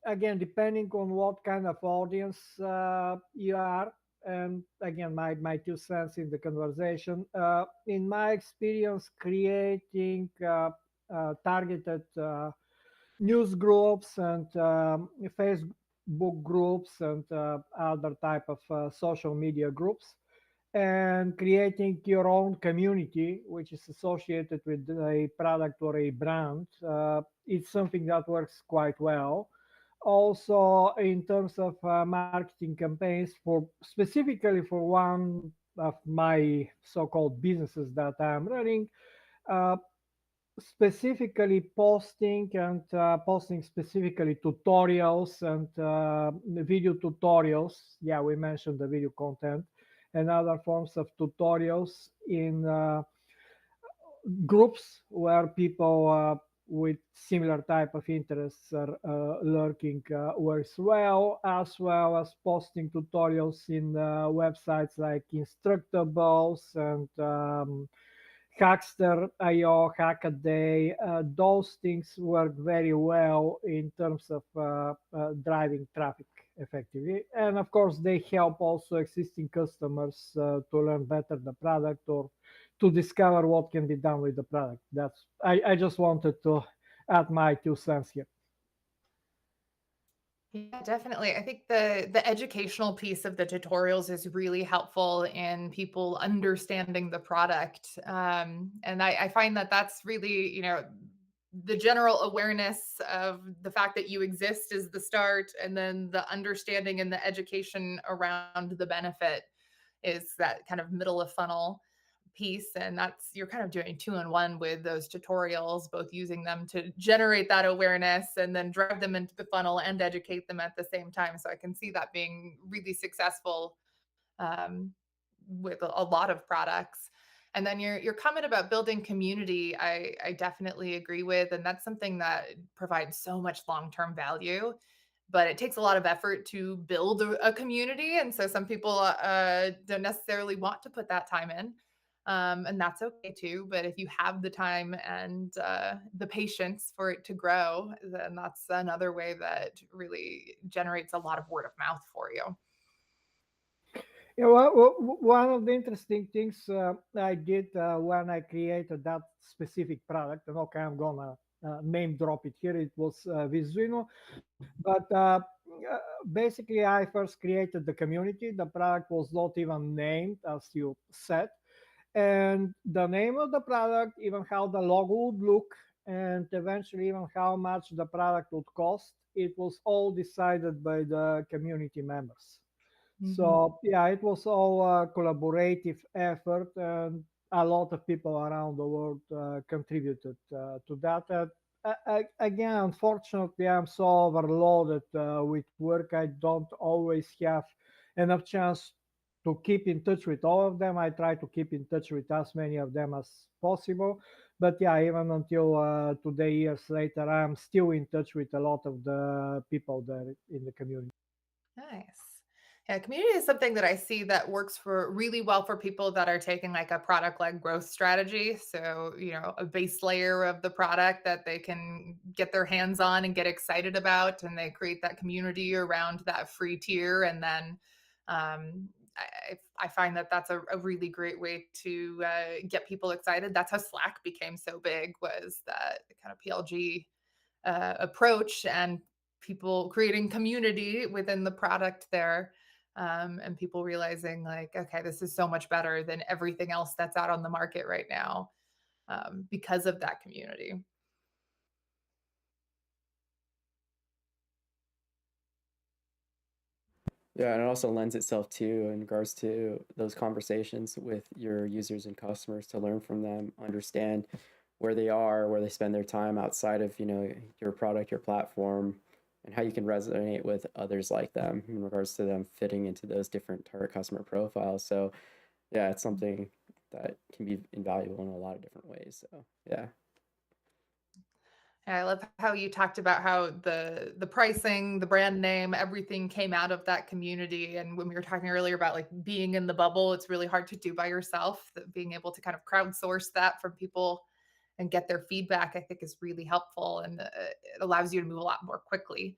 again, depending on what kind of audience you are, and again, my 2 cents in the conversation. In my experience, creating targeted news groups and Facebook groups and other type of social media groups, and creating your own community which is associated with a product or a brand. It's something that works quite well. Also, in terms of marketing campaigns, for specifically for one of my so-called businesses that I'm running, uh, specifically posting and posting specifically tutorials and video tutorials. Yeah, we mentioned the video content and other forms of tutorials in groups where people with similar type of interests are lurking as well as posting tutorials in websites like Instructables and Hackster.io, Hackaday. Those things work very well in terms of driving traffic effectively. And of course, they help also existing customers to learn better the product or to discover what can be done with the product. I just wanted to add my 2 cents here. Yeah, definitely. I think the educational piece of the tutorials is really helpful in people understanding the product. And I find that that's really, the general awareness of the fact that you exist is the start, and then the understanding and the education around the benefit is that kind of middle of funnel piece. And that's, you're kind of doing two in one with those tutorials, both using them to generate that awareness and then drive them into the funnel and educate them at the same time. So I can see that being really successful um, with a lot of products. And then your comment about building community, I definitely agree with, and that's something that provides so much long term value. But it takes a lot of effort to build a community, and so some people don't necessarily want to put that time in, and that's okay too. But if you have the time and the patience for it to grow, then that's another way that really generates a lot of word of mouth for you. Yeah, one of the interesting things I did when I created that specific product, and okay, I'm gonna name drop it here. It was Visuino, but basically, I first created the community. The product was not even named, as you said, and the name of the product, even how the logo would look, and eventually even how much the product would cost. It was all decided by the community members. Mhm. So yeah, it was all a collaborative effort, and a lot of people around the world contributed to that. Again, unfortunately, I'm so overloaded with work. I don't always have enough chance to keep in touch with all of them. I try to keep in touch with as many of them as possible. But yeah, even until today, years later, I'm still in touch with a lot of the people there in the community. Nice. Yeah, community is something that I see that works for really well for people that are taking like a product led growth strategy. So, a base layer of the product that they can get their hands on and get excited about, and they create that community around that free tier. And then I find that that's a really great way to get people excited. That's how Slack became so big, was that kind of PLG approach, and people creating community within the product there, and people realizing like, okay, this is so much better than everything else that's out on the market right now, because of that community. Yeah, and it also lends itself to in regards to those conversations with your users and customers to learn from them, understand where they are, where they spend their time outside of, your product, your platform, and how you can resonate with others like them in regards to them fitting into those different target customer profiles. So, yeah, it's something that can be invaluable in a lot of different ways. So, yeah. I love how you talked about how the pricing, the brand name, everything came out of that community. And when we were talking earlier about like being in the bubble, it's really hard to do by yourself. That being able to kind of crowdsource that from people and get their feedback, I think, is really helpful, and it allows you to move a lot more quickly,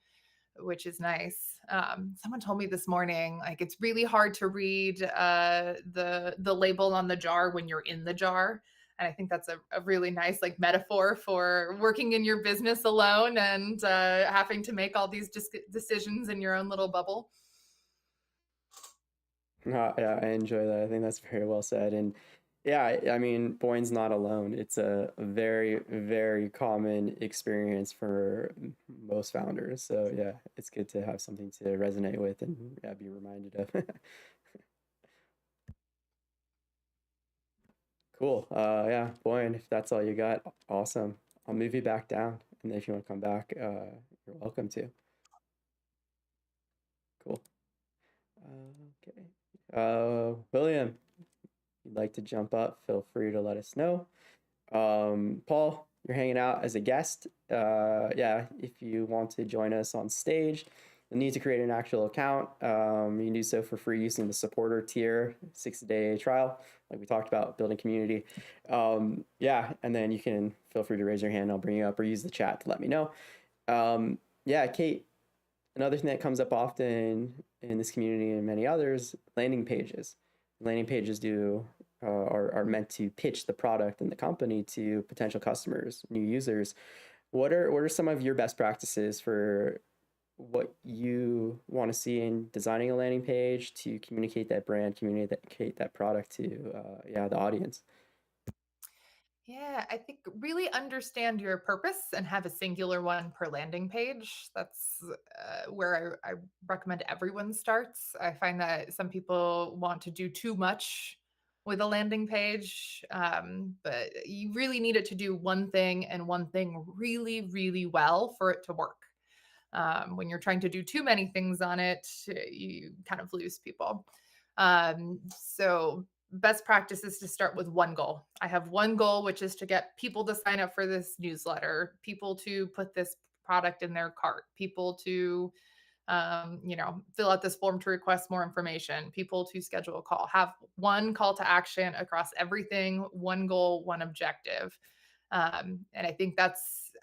which is nice. Someone told me this morning, like it's really hard to read the label on the jar when you're in the jar, and I think that's a really nice like metaphor for working in your business alone and having to make all these decisions in your own little bubble. Yeah, I enjoy that. I think that's very well said. And yeah, I mean, Boyne's not alone. It's a very, very common experience for most founders. So yeah, it's good to have something to resonate with and yeah, be reminded of. Cool. Yeah, Boyne, if that's all you got, awesome. I'll move you back down. And if you want to come back, you're welcome to. Cool. Okay. William, you'd like to jump up, feel free to let us know. Paul, you're hanging out as a guest. Yeah, if you want to join us on stage, you'll need to create an actual account. You can do so for free using the supporter tier, 6-day trial, like we talked about, building community. Yeah, and then you can feel free to raise your hand. I'll bring you up or use the chat to let me know. Yeah, Kate, another thing that comes up often in this community and many others, landing pages. Landing pages are meant to pitch the product and the company to potential customers, new users. What are some of your best practices for what you want to see in designing a landing page to communicate that brand, communicate that product to yeah, the audience? Yeah, I think really understand your purpose and have a singular one per landing page. That's where I recommend everyone starts. I find that some people want to do too much with a landing page, but you really need it to do one thing and one thing really, really well for it to work. When you're trying to do too many things on it, you kind of lose people. So best practice is to start with one goal. I have one goal, which is to get people to sign up for this newsletter, people to put this product in their cart, people to fill out this form to request more information, people to schedule a call. Have one call to action across everything, one goal, one objective. And I think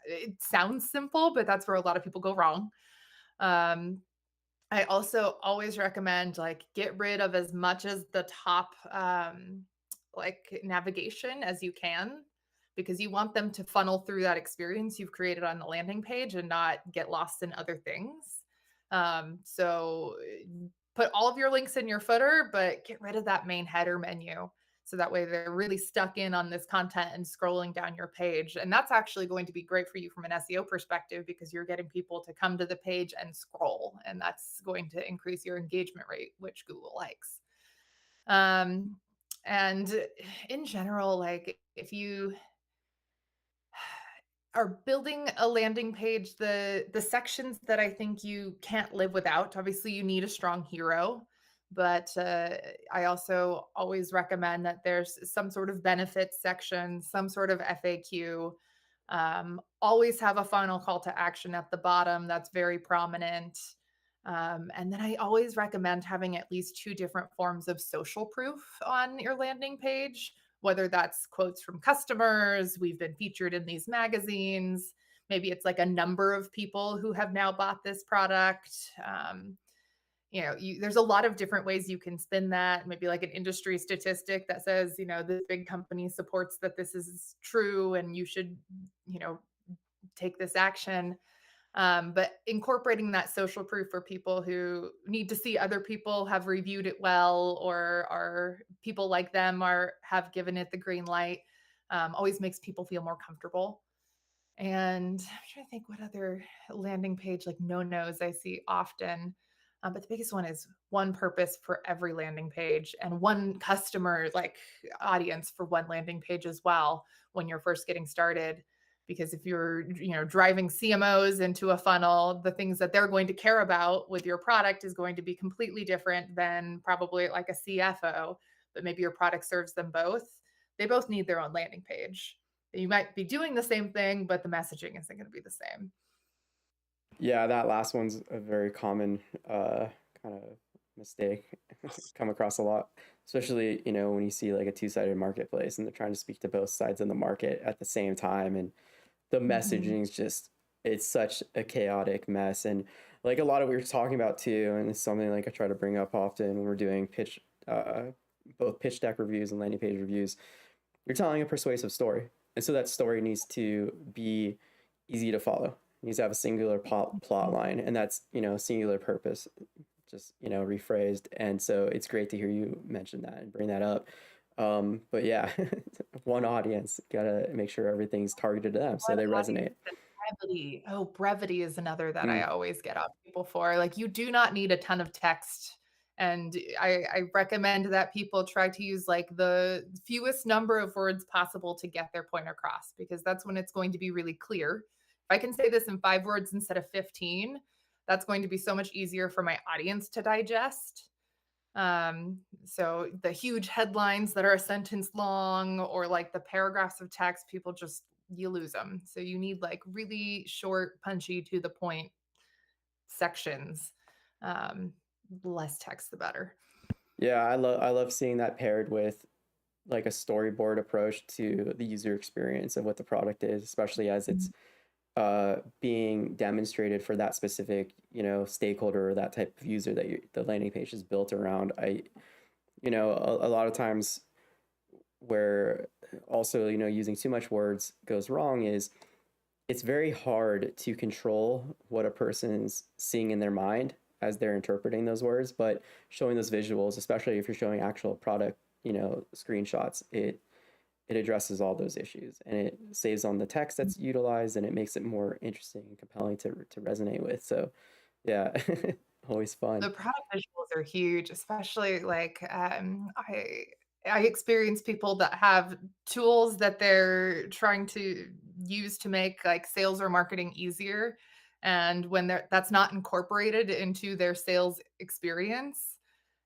it sounds simple, but that's where a lot of people go wrong. Um, I also always recommend like get rid of as much as the top like navigation as you can, because you want them to funnel through that experience you've created on the landing page and not get lost in other things. So put all of your links in your footer, but get rid of that main header menu. So that way they're really stuck in on this content and scrolling down your page. And that's actually going to be great for you from an SEO perspective because you're getting people to come to the page and scroll. And that's going to increase your engagement rate, which Google likes. Um, and in general, like if you are building a landing page, the sections that I think you can't live without, obviously you need a strong hero, but I also always recommend that there's some sort of benefits section, some sort of FAQ. Always have a final call to action at the bottom that's very prominent. And then I always recommend having at least two different forms of social proof on your landing page, whether that's quotes from customers, we've been featured in these magazines, maybe it's like a number of people who have now bought this product. There's a lot of different ways you can spin that. Maybe like an industry statistic that says, this big company supports that this is true and you should, you know, take this action. But incorporating that social proof for people who need to see other people have reviewed it well, or are people like them have given it the green light, always makes people feel more comfortable. And I'm trying to think what other landing page like no-nos I see often. But the biggest one is one purpose for every landing page and one customer like audience for one landing page as well when you're first getting started. Because if you're, driving CMOs into a funnel, the things that they're going to care about with your product is going to be completely different than probably like a CFO, but maybe your product serves them both. They both need their own landing page You might be doing the same thing, but the messaging isn't going to be the same. Yeah, that last one's a very common kind of mistake. Come across a lot, especially, when you see like a two-sided marketplace and they're trying to speak to both sides of the market at the same time, and the Mhm. messaging is just, it's such a chaotic mess. And like a lot of what you're talking about too, and it's something like I try to bring up often when we're doing both pitch deck reviews and landing page reviews. You're telling a persuasive story, and so that story needs to be easy to follow. It needs to have a singular plot line, and that's, singular purpose, just, rephrased. And so it's great to hear you mention that and bring that up. But yeah, one audience, gotta make sure everything's targeted to them so One they resonate. audience and brevity. Oh, brevity is another that I Mm, always get on people for. Like, you do not need a ton of text, and I recommend that people try to use, like, the fewest number of words possible to get their point across, because that's when it's going to be really clear. If I can say this in 5 words instead of 15, that's going to be so much easier for my audience to digest. So the huge headlines that are a sentence long, or like the paragraphs of text, people just, you lose them. So you need like really short, punchy, to the point sections. Um, Less text, the better. yeah, I love seeing that paired with like a storyboard approach to the user experience of what the product is, especially as it's being demonstrated for that specific, stakeholder or that type of user that the landing page is built around. A lot of times where also, using too much words goes wrong is it's very hard to control what a person's seeing in their mind as they're interpreting those words. But showing those visuals, especially if you're showing actual product, screenshots, it addresses all those issues, and it saves on the text that's utilized, and it makes it more interesting and compelling to resonate with. So yeah, always fun. The product visuals are huge, especially like, I experience people that have tools that they're trying to use to make like sales or marketing easier. And when that's not incorporated into their sales experience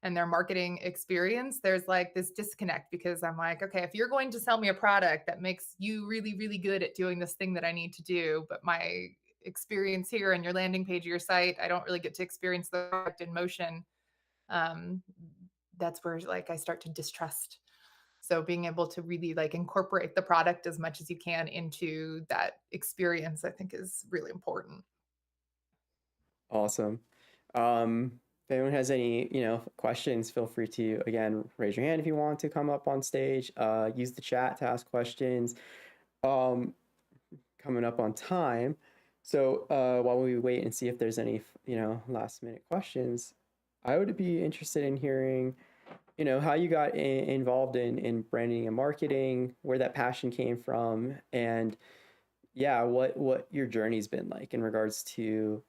and their marketing experience, there's like this disconnect, because I'm like, okay, if you're going to sell me a product that makes you really, really good at doing this thing that I need to do, but my experience here and your landing page of your site, I don't really get to experience the product in motion. Um, that's where like I start to distrust. So being able to really like incorporate the product as much as you can into that experience, I think is really important. Awesome. If anyone has any, questions, feel free to, again, raise your hand if you want to come up on stage. Use the chat to ask questions. Um, Coming up on time. So while we wait and see if there's any, last minute questions, I would be interested in hearing, how you got involved in branding and marketing, where that passion came from, and yeah, what your journey's been like in regards to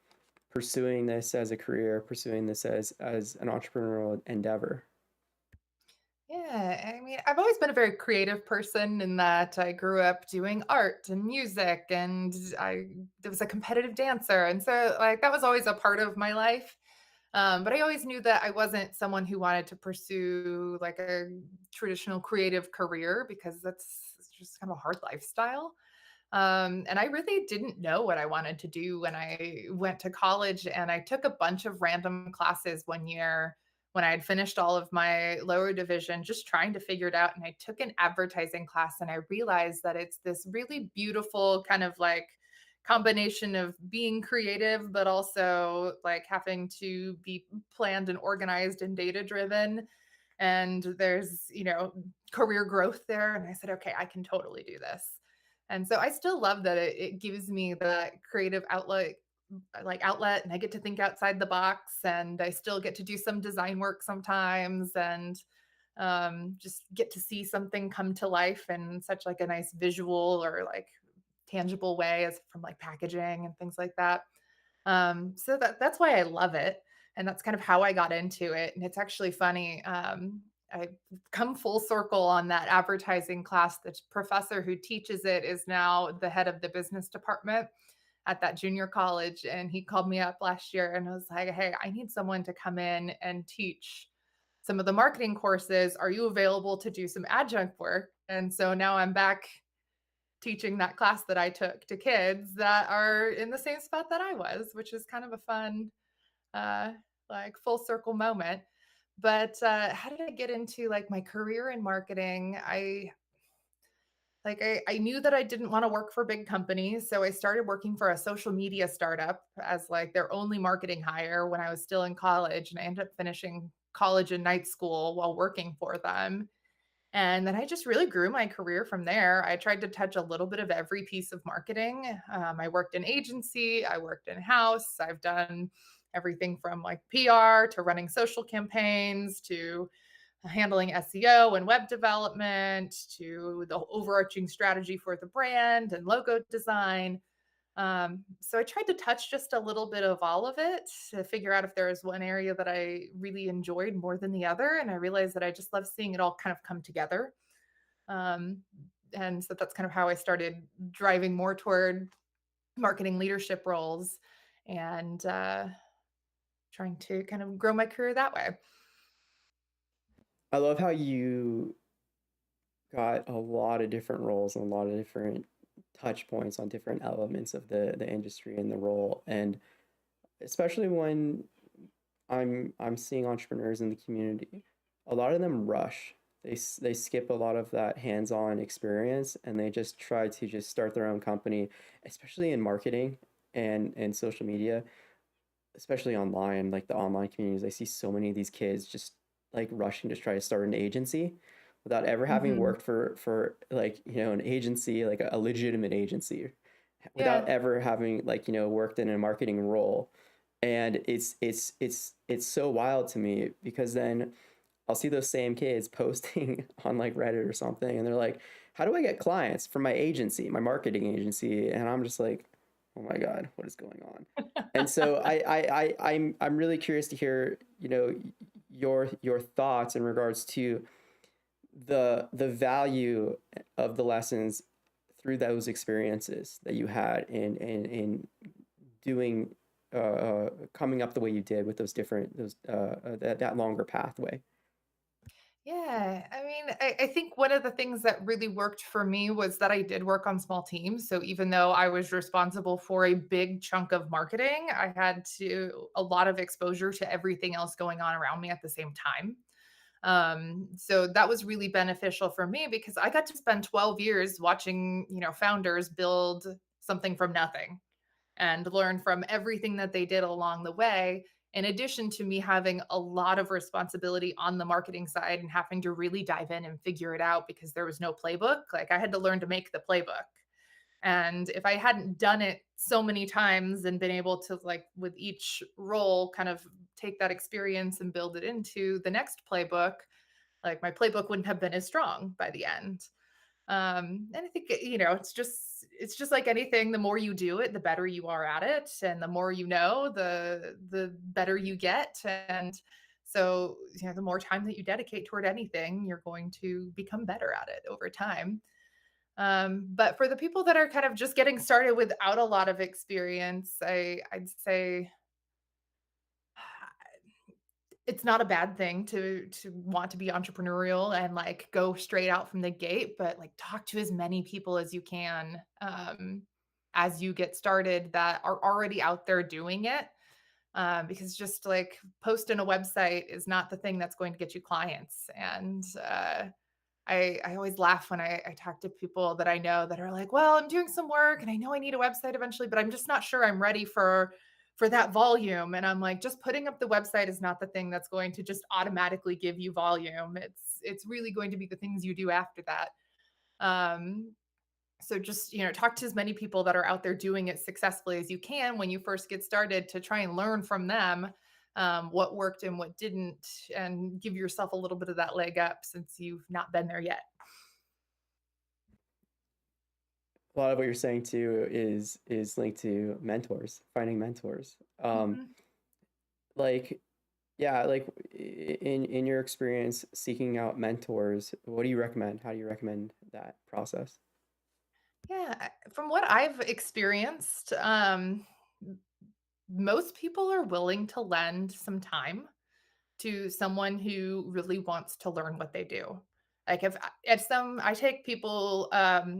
pursuing this as a career, pursuing this as an entrepreneurial endeavor. Yeah, I mean, I've always been a very creative person in that I grew up doing art and music, and I was a competitive dancer. And so like that was always a part of my life. But I always knew that I wasn't someone who wanted to pursue like a traditional creative career, because it's just kind of a hard lifestyle. And I really didn't know what I wanted to do when I went to college. And I took a bunch of random classes one year when I had finished all of my lower division, just trying to figure it out. And I took an advertising class, and I realized that it's this really beautiful kind of like combination of being creative, but also like having to be planned and organized and data driven. And there's, career growth there. And I said, okay, I can totally do this. And so I still love that it gives me the creative outlet, and I get to think outside the box, and I still get to do some design work sometimes, and just get to see something come to life in such like a nice visual or like tangible way, as from like packaging and things like that. So that's why I love it, and that's kind of how I got into it. And it's actually funny. I've come full circle on that advertising class. The professor who teaches it is now the head of the business department at that junior college, and he called me up last year and was like, "Hey, I need someone to come in and teach some of the marketing courses. Are you available to do some adjunct work?" And so now I'm back teaching that class that I took to kids that are in the same spot that I was, which is kind of a fun, uh, like full circle moment. But how did I get into like my career in marketing? I knew that I didn't wanna work for big companies, so I started working for a social media startup as, like, their only marketing hire when I was still in college, and I ended up finishing college and night school while working for them, and then I just really grew my career from there. I tried to touch a little bit of every piece of marketing. I worked in agency, I worked in house, I've done everything from, like, PR to running social campaigns to handling SEO and web development to the overarching strategy for the brand and logo design. So I tried to touch just a little bit of all of it to figure out if there was one area that I really enjoyed more than the other. And I realized that I just love seeing it all kind of come together. Um, and so that's kind of how I started driving more toward marketing leadership roles and trying to kind of grow my career that way. I love how you got a lot of different roles and a lot of different touch points on different elements of the industry and the role. And especially when I'm seeing entrepreneurs in the community, a lot of them rush. They skip a lot of that hands-on experience and they just try to just start their own company, especially in marketing and social media, especially online, like the online communities. I see so many of these kids just like rushing to try to start an agency without ever having Mhm. worked for like, an agency, like a legitimate agency, without Yeah. ever having like, worked in a marketing role. And it's so wild to me because then I'll see those same kids posting on like Reddit or something, and they're like, "How do I get clients for my agency, my marketing agency?" And I'm just like, "Oh my God, what is going on?" And so I'm really curious to hear, your thoughts in regards to the value of the lessons through those experiences that you had in doing coming up the way you did with those different those that longer pathway. Yeah, I mean, I think one of the things that really worked for me was that I did work on small teams. So even though I was responsible for a big chunk of marketing, I had a lot of exposure to everything else going on around me at the same time. So that was really beneficial for me because I got to spend 12 years watching, founders build something from nothing and learn from everything that they did along the way. In addition to me having a lot of responsibility on the marketing side and having to really dive in and figure it out because there was no playbook, like I had to learn to make the playbook. And if I hadn't done it so many times and been able to, like, with each role, kind of take that experience and build it into the next playbook, like my playbook wouldn't have been as strong by the end. And I think it's just like anything. The more you do it, the better you are at it, and the more you know, the better you get. And so, the more time that you dedicate toward anything, you're going to become better at it over time. But for the people that are kind of just getting started without a lot of experience, I'd say it's not a bad thing to want to be entrepreneurial and, like, go straight out from the gate, but, like, talk to as many people as you can, as you get started that are already out there doing it, because just, like, posting a website is not the thing that's going to get you clients, and, I always laugh when I talk to people that I know that are like, "Well, I'm doing some work and I know I need a website eventually, but I'm just not sure I'm ready for that volume." And I'm like, "Just putting up the website is not the thing that's going to just automatically give you volume. It's really going to be the things you do after that." Um, so just, talk to as many people that are out there doing it successfully as you can when you first get started to try and learn from them, what worked and what didn't, and give yourself a little bit of that leg up since you've not been there yet. A lot of what you're saying too is linked to mentors, finding mentors. Mhm. Like, yeah, like in your experience seeking out mentors, what do you recommend? How do you recommend that process? Yeah, from what I've experienced, most people are willing to lend some time to someone who really wants to learn what they do. Like if some I take people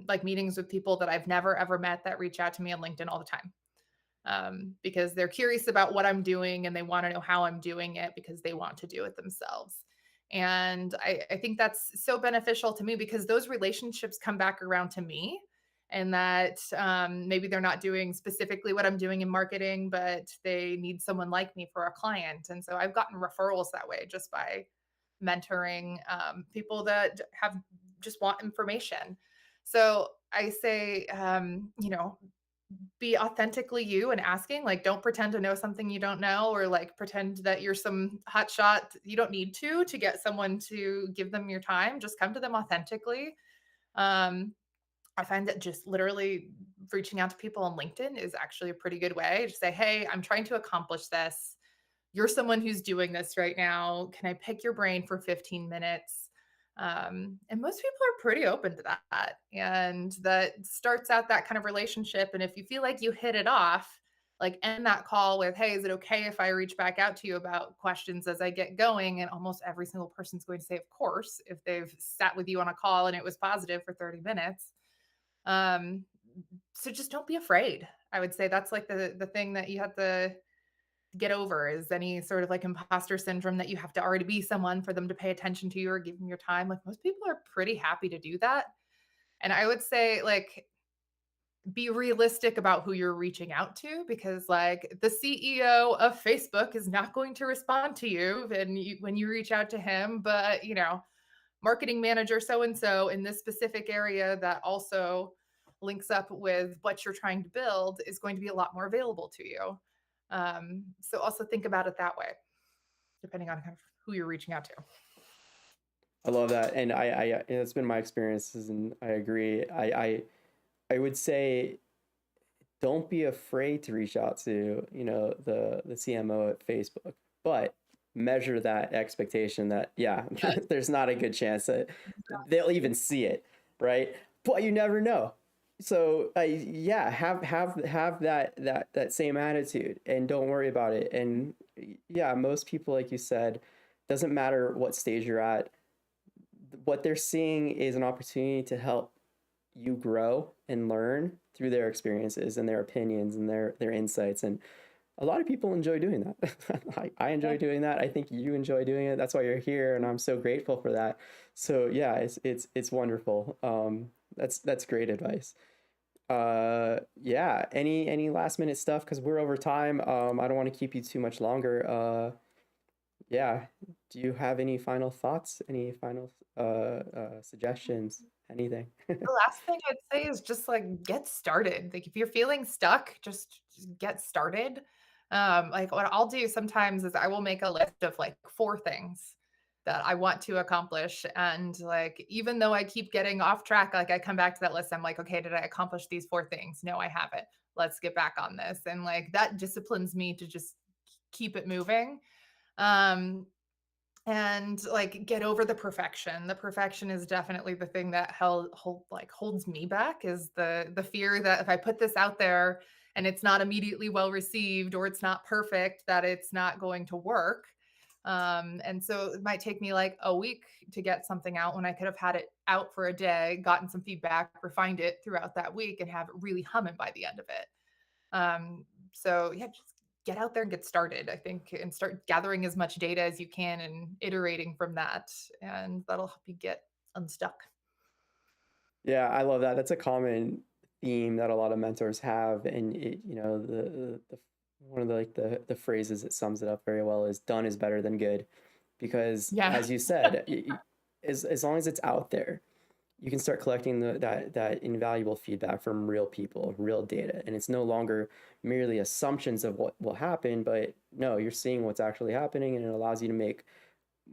like meetings with people that I've never ever met that reach out to me on LinkedIn all the time, because they're curious about what I'm doing and they want to know how I'm doing it because they want to do it themselves. And I think that's so beneficial to me because those relationships come back around to me. And that maybe they're not doing specifically what I'm doing in marketing, but they need someone like me for a client. And so I've gotten referrals that way just by mentoring people that have just want information. So I say, be authentically you and asking, like, don't pretend to know something you don't know, or like pretend that you're some hot shot. You don't need to get someone to give them your time. Just come to them authentically. Um, I find that just literally reaching out to people on LinkedIn is actually a pretty good way to say, hey, I'm trying to accomplish this. You're someone who's doing this right now. Can I pick your brain for 15 minutes? And most people are pretty open to that. And that starts out that kind of relationship. And if you feel like you hit it off, like end that call with, hey, is it okay if I reach back out to you about questions as I get going? And almost every single person's going to say, of course, if they've sat with you on a call and it was positive for 30 minutes. Um, so just don't be afraid. I would say that's like the thing that you have to get over is any sort of like imposter syndrome that you have to already be someone for them to pay attention to you or give them your time. Like most people are pretty happy to do that. And I would say like be realistic about who you're reaching out to because like the CEO of Facebook is not going to respond to you when you reach out to him, but marketing manager so and so in this specific area that also links up with what you're trying to build is going to be a lot more available to you. So also think about it that way, depending on kind of who you're reaching out to. I love that, and it's been my experiences, and I agree. I would say don't be afraid to reach out to the CMO at Facebook, but measure that expectation that yeah, Yes. there's not a good chance that they'll even see it, right? But you never know. So yeah, have that same attitude and don't worry about it. And yeah, most people, like you said, doesn't matter what stage you're at, what they're seeing is an opportunity to help you grow and learn through their experiences and their opinions and their insights. And a lot of people enjoy doing that. I Yeah. enjoy doing that. I think you enjoy doing it. That's why you're here, and I'm so grateful for that. So yeah, it's wonderful. That's great advice. Yeah. Any last minute stuff because we're over time. I don't want to keep you too much longer. Yeah. Do you have any final thoughts? Any final suggestions? Anything? The last thing I'd say is just like get started. Like if you're feeling stuck, just get started. Like what I'll do sometimes is I will make a list of like four things that I want to accomplish. And like even though I keep getting off track, like I come back to that list, I'm like, okay, did I accomplish these four things? No, I haven't. Let's get back on this. And like that disciplines me to just keep it moving. Um, and like get over the perfection. The perfection is definitely the thing that holds me back is the fear that if I put this out there and it's not immediately well received or it's not perfect, that it's not going to work. And so it might take me like a week to get something out when I could have had it out for a day, gotten some feedback, refined it throughout that week, and have it really humming by the end of it. So yeah, just get out there and get started, I think, and start gathering as much data as you can and iterating from that. And that'll help you get unstuck. Yeah, I love that. That's a common theme that a lot of mentors have, and the one of the phrases that sums it up very well is "done is better than good," because Yeah. as you said, as long as it's out there, you can start collecting that invaluable feedback from real people, real data, and it's no longer merely assumptions of what will happen, but no, you're seeing what's actually happening, and it allows you to make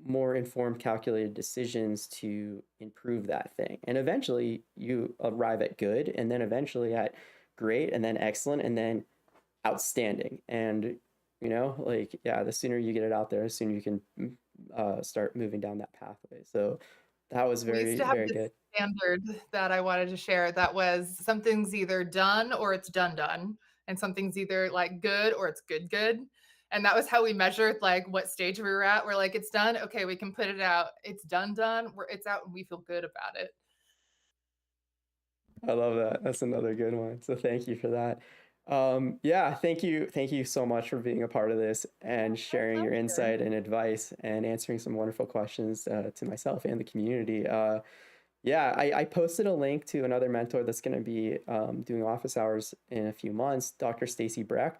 more informed, calculated decisions to improve that thing. And eventually you arrive at good, and then eventually at great, and then excellent, and then outstanding. And, like, yeah, the sooner you get it out there, the sooner you can start moving down that pathway. So that was We used very, to have very this good. standard that I wanted to share that was something's either done or it's done, and something's either like good or it's good. And that was how we measured like what stage we were at. We're like, it's done. Okay, we can put it out. It's done. It's out and we feel good about it. I love that. That's another good one. So thank you for that. Yeah, thank you so much for being a part of this and My sharing your pleasure. insight and advice and answering some wonderful questions to myself and the community. Yeah, I posted a link to another mentor that's going to be doing office hours in a few months, Dr. Stacy Breck.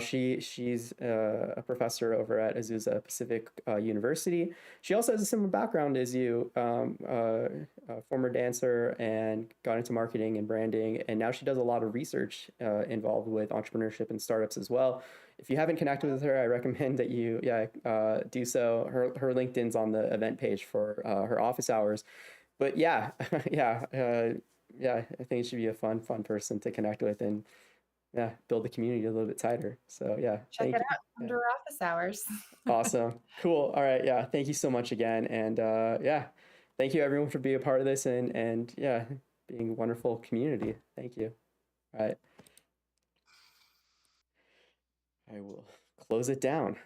She's a professor over at Azusa Pacific University. She also has a similar background as you, a former dancer and got into marketing and branding, and now she does a lot of research involved with entrepreneurship and startups as well. If you haven't connected with her, I recommend that you do so. Her LinkedIn's on the event page for her office hours. But yeah, yeah, I think it should be a fun person to connect with and yeah, build the community a little bit tighter. So yeah, Check thank it you. out. Come Yeah, to our office hours. awesome, cool. All right, yeah, thank you so much again, and yeah, thank you everyone for being a part of this and yeah, being a wonderful community. Thank you. All right, I will close it down.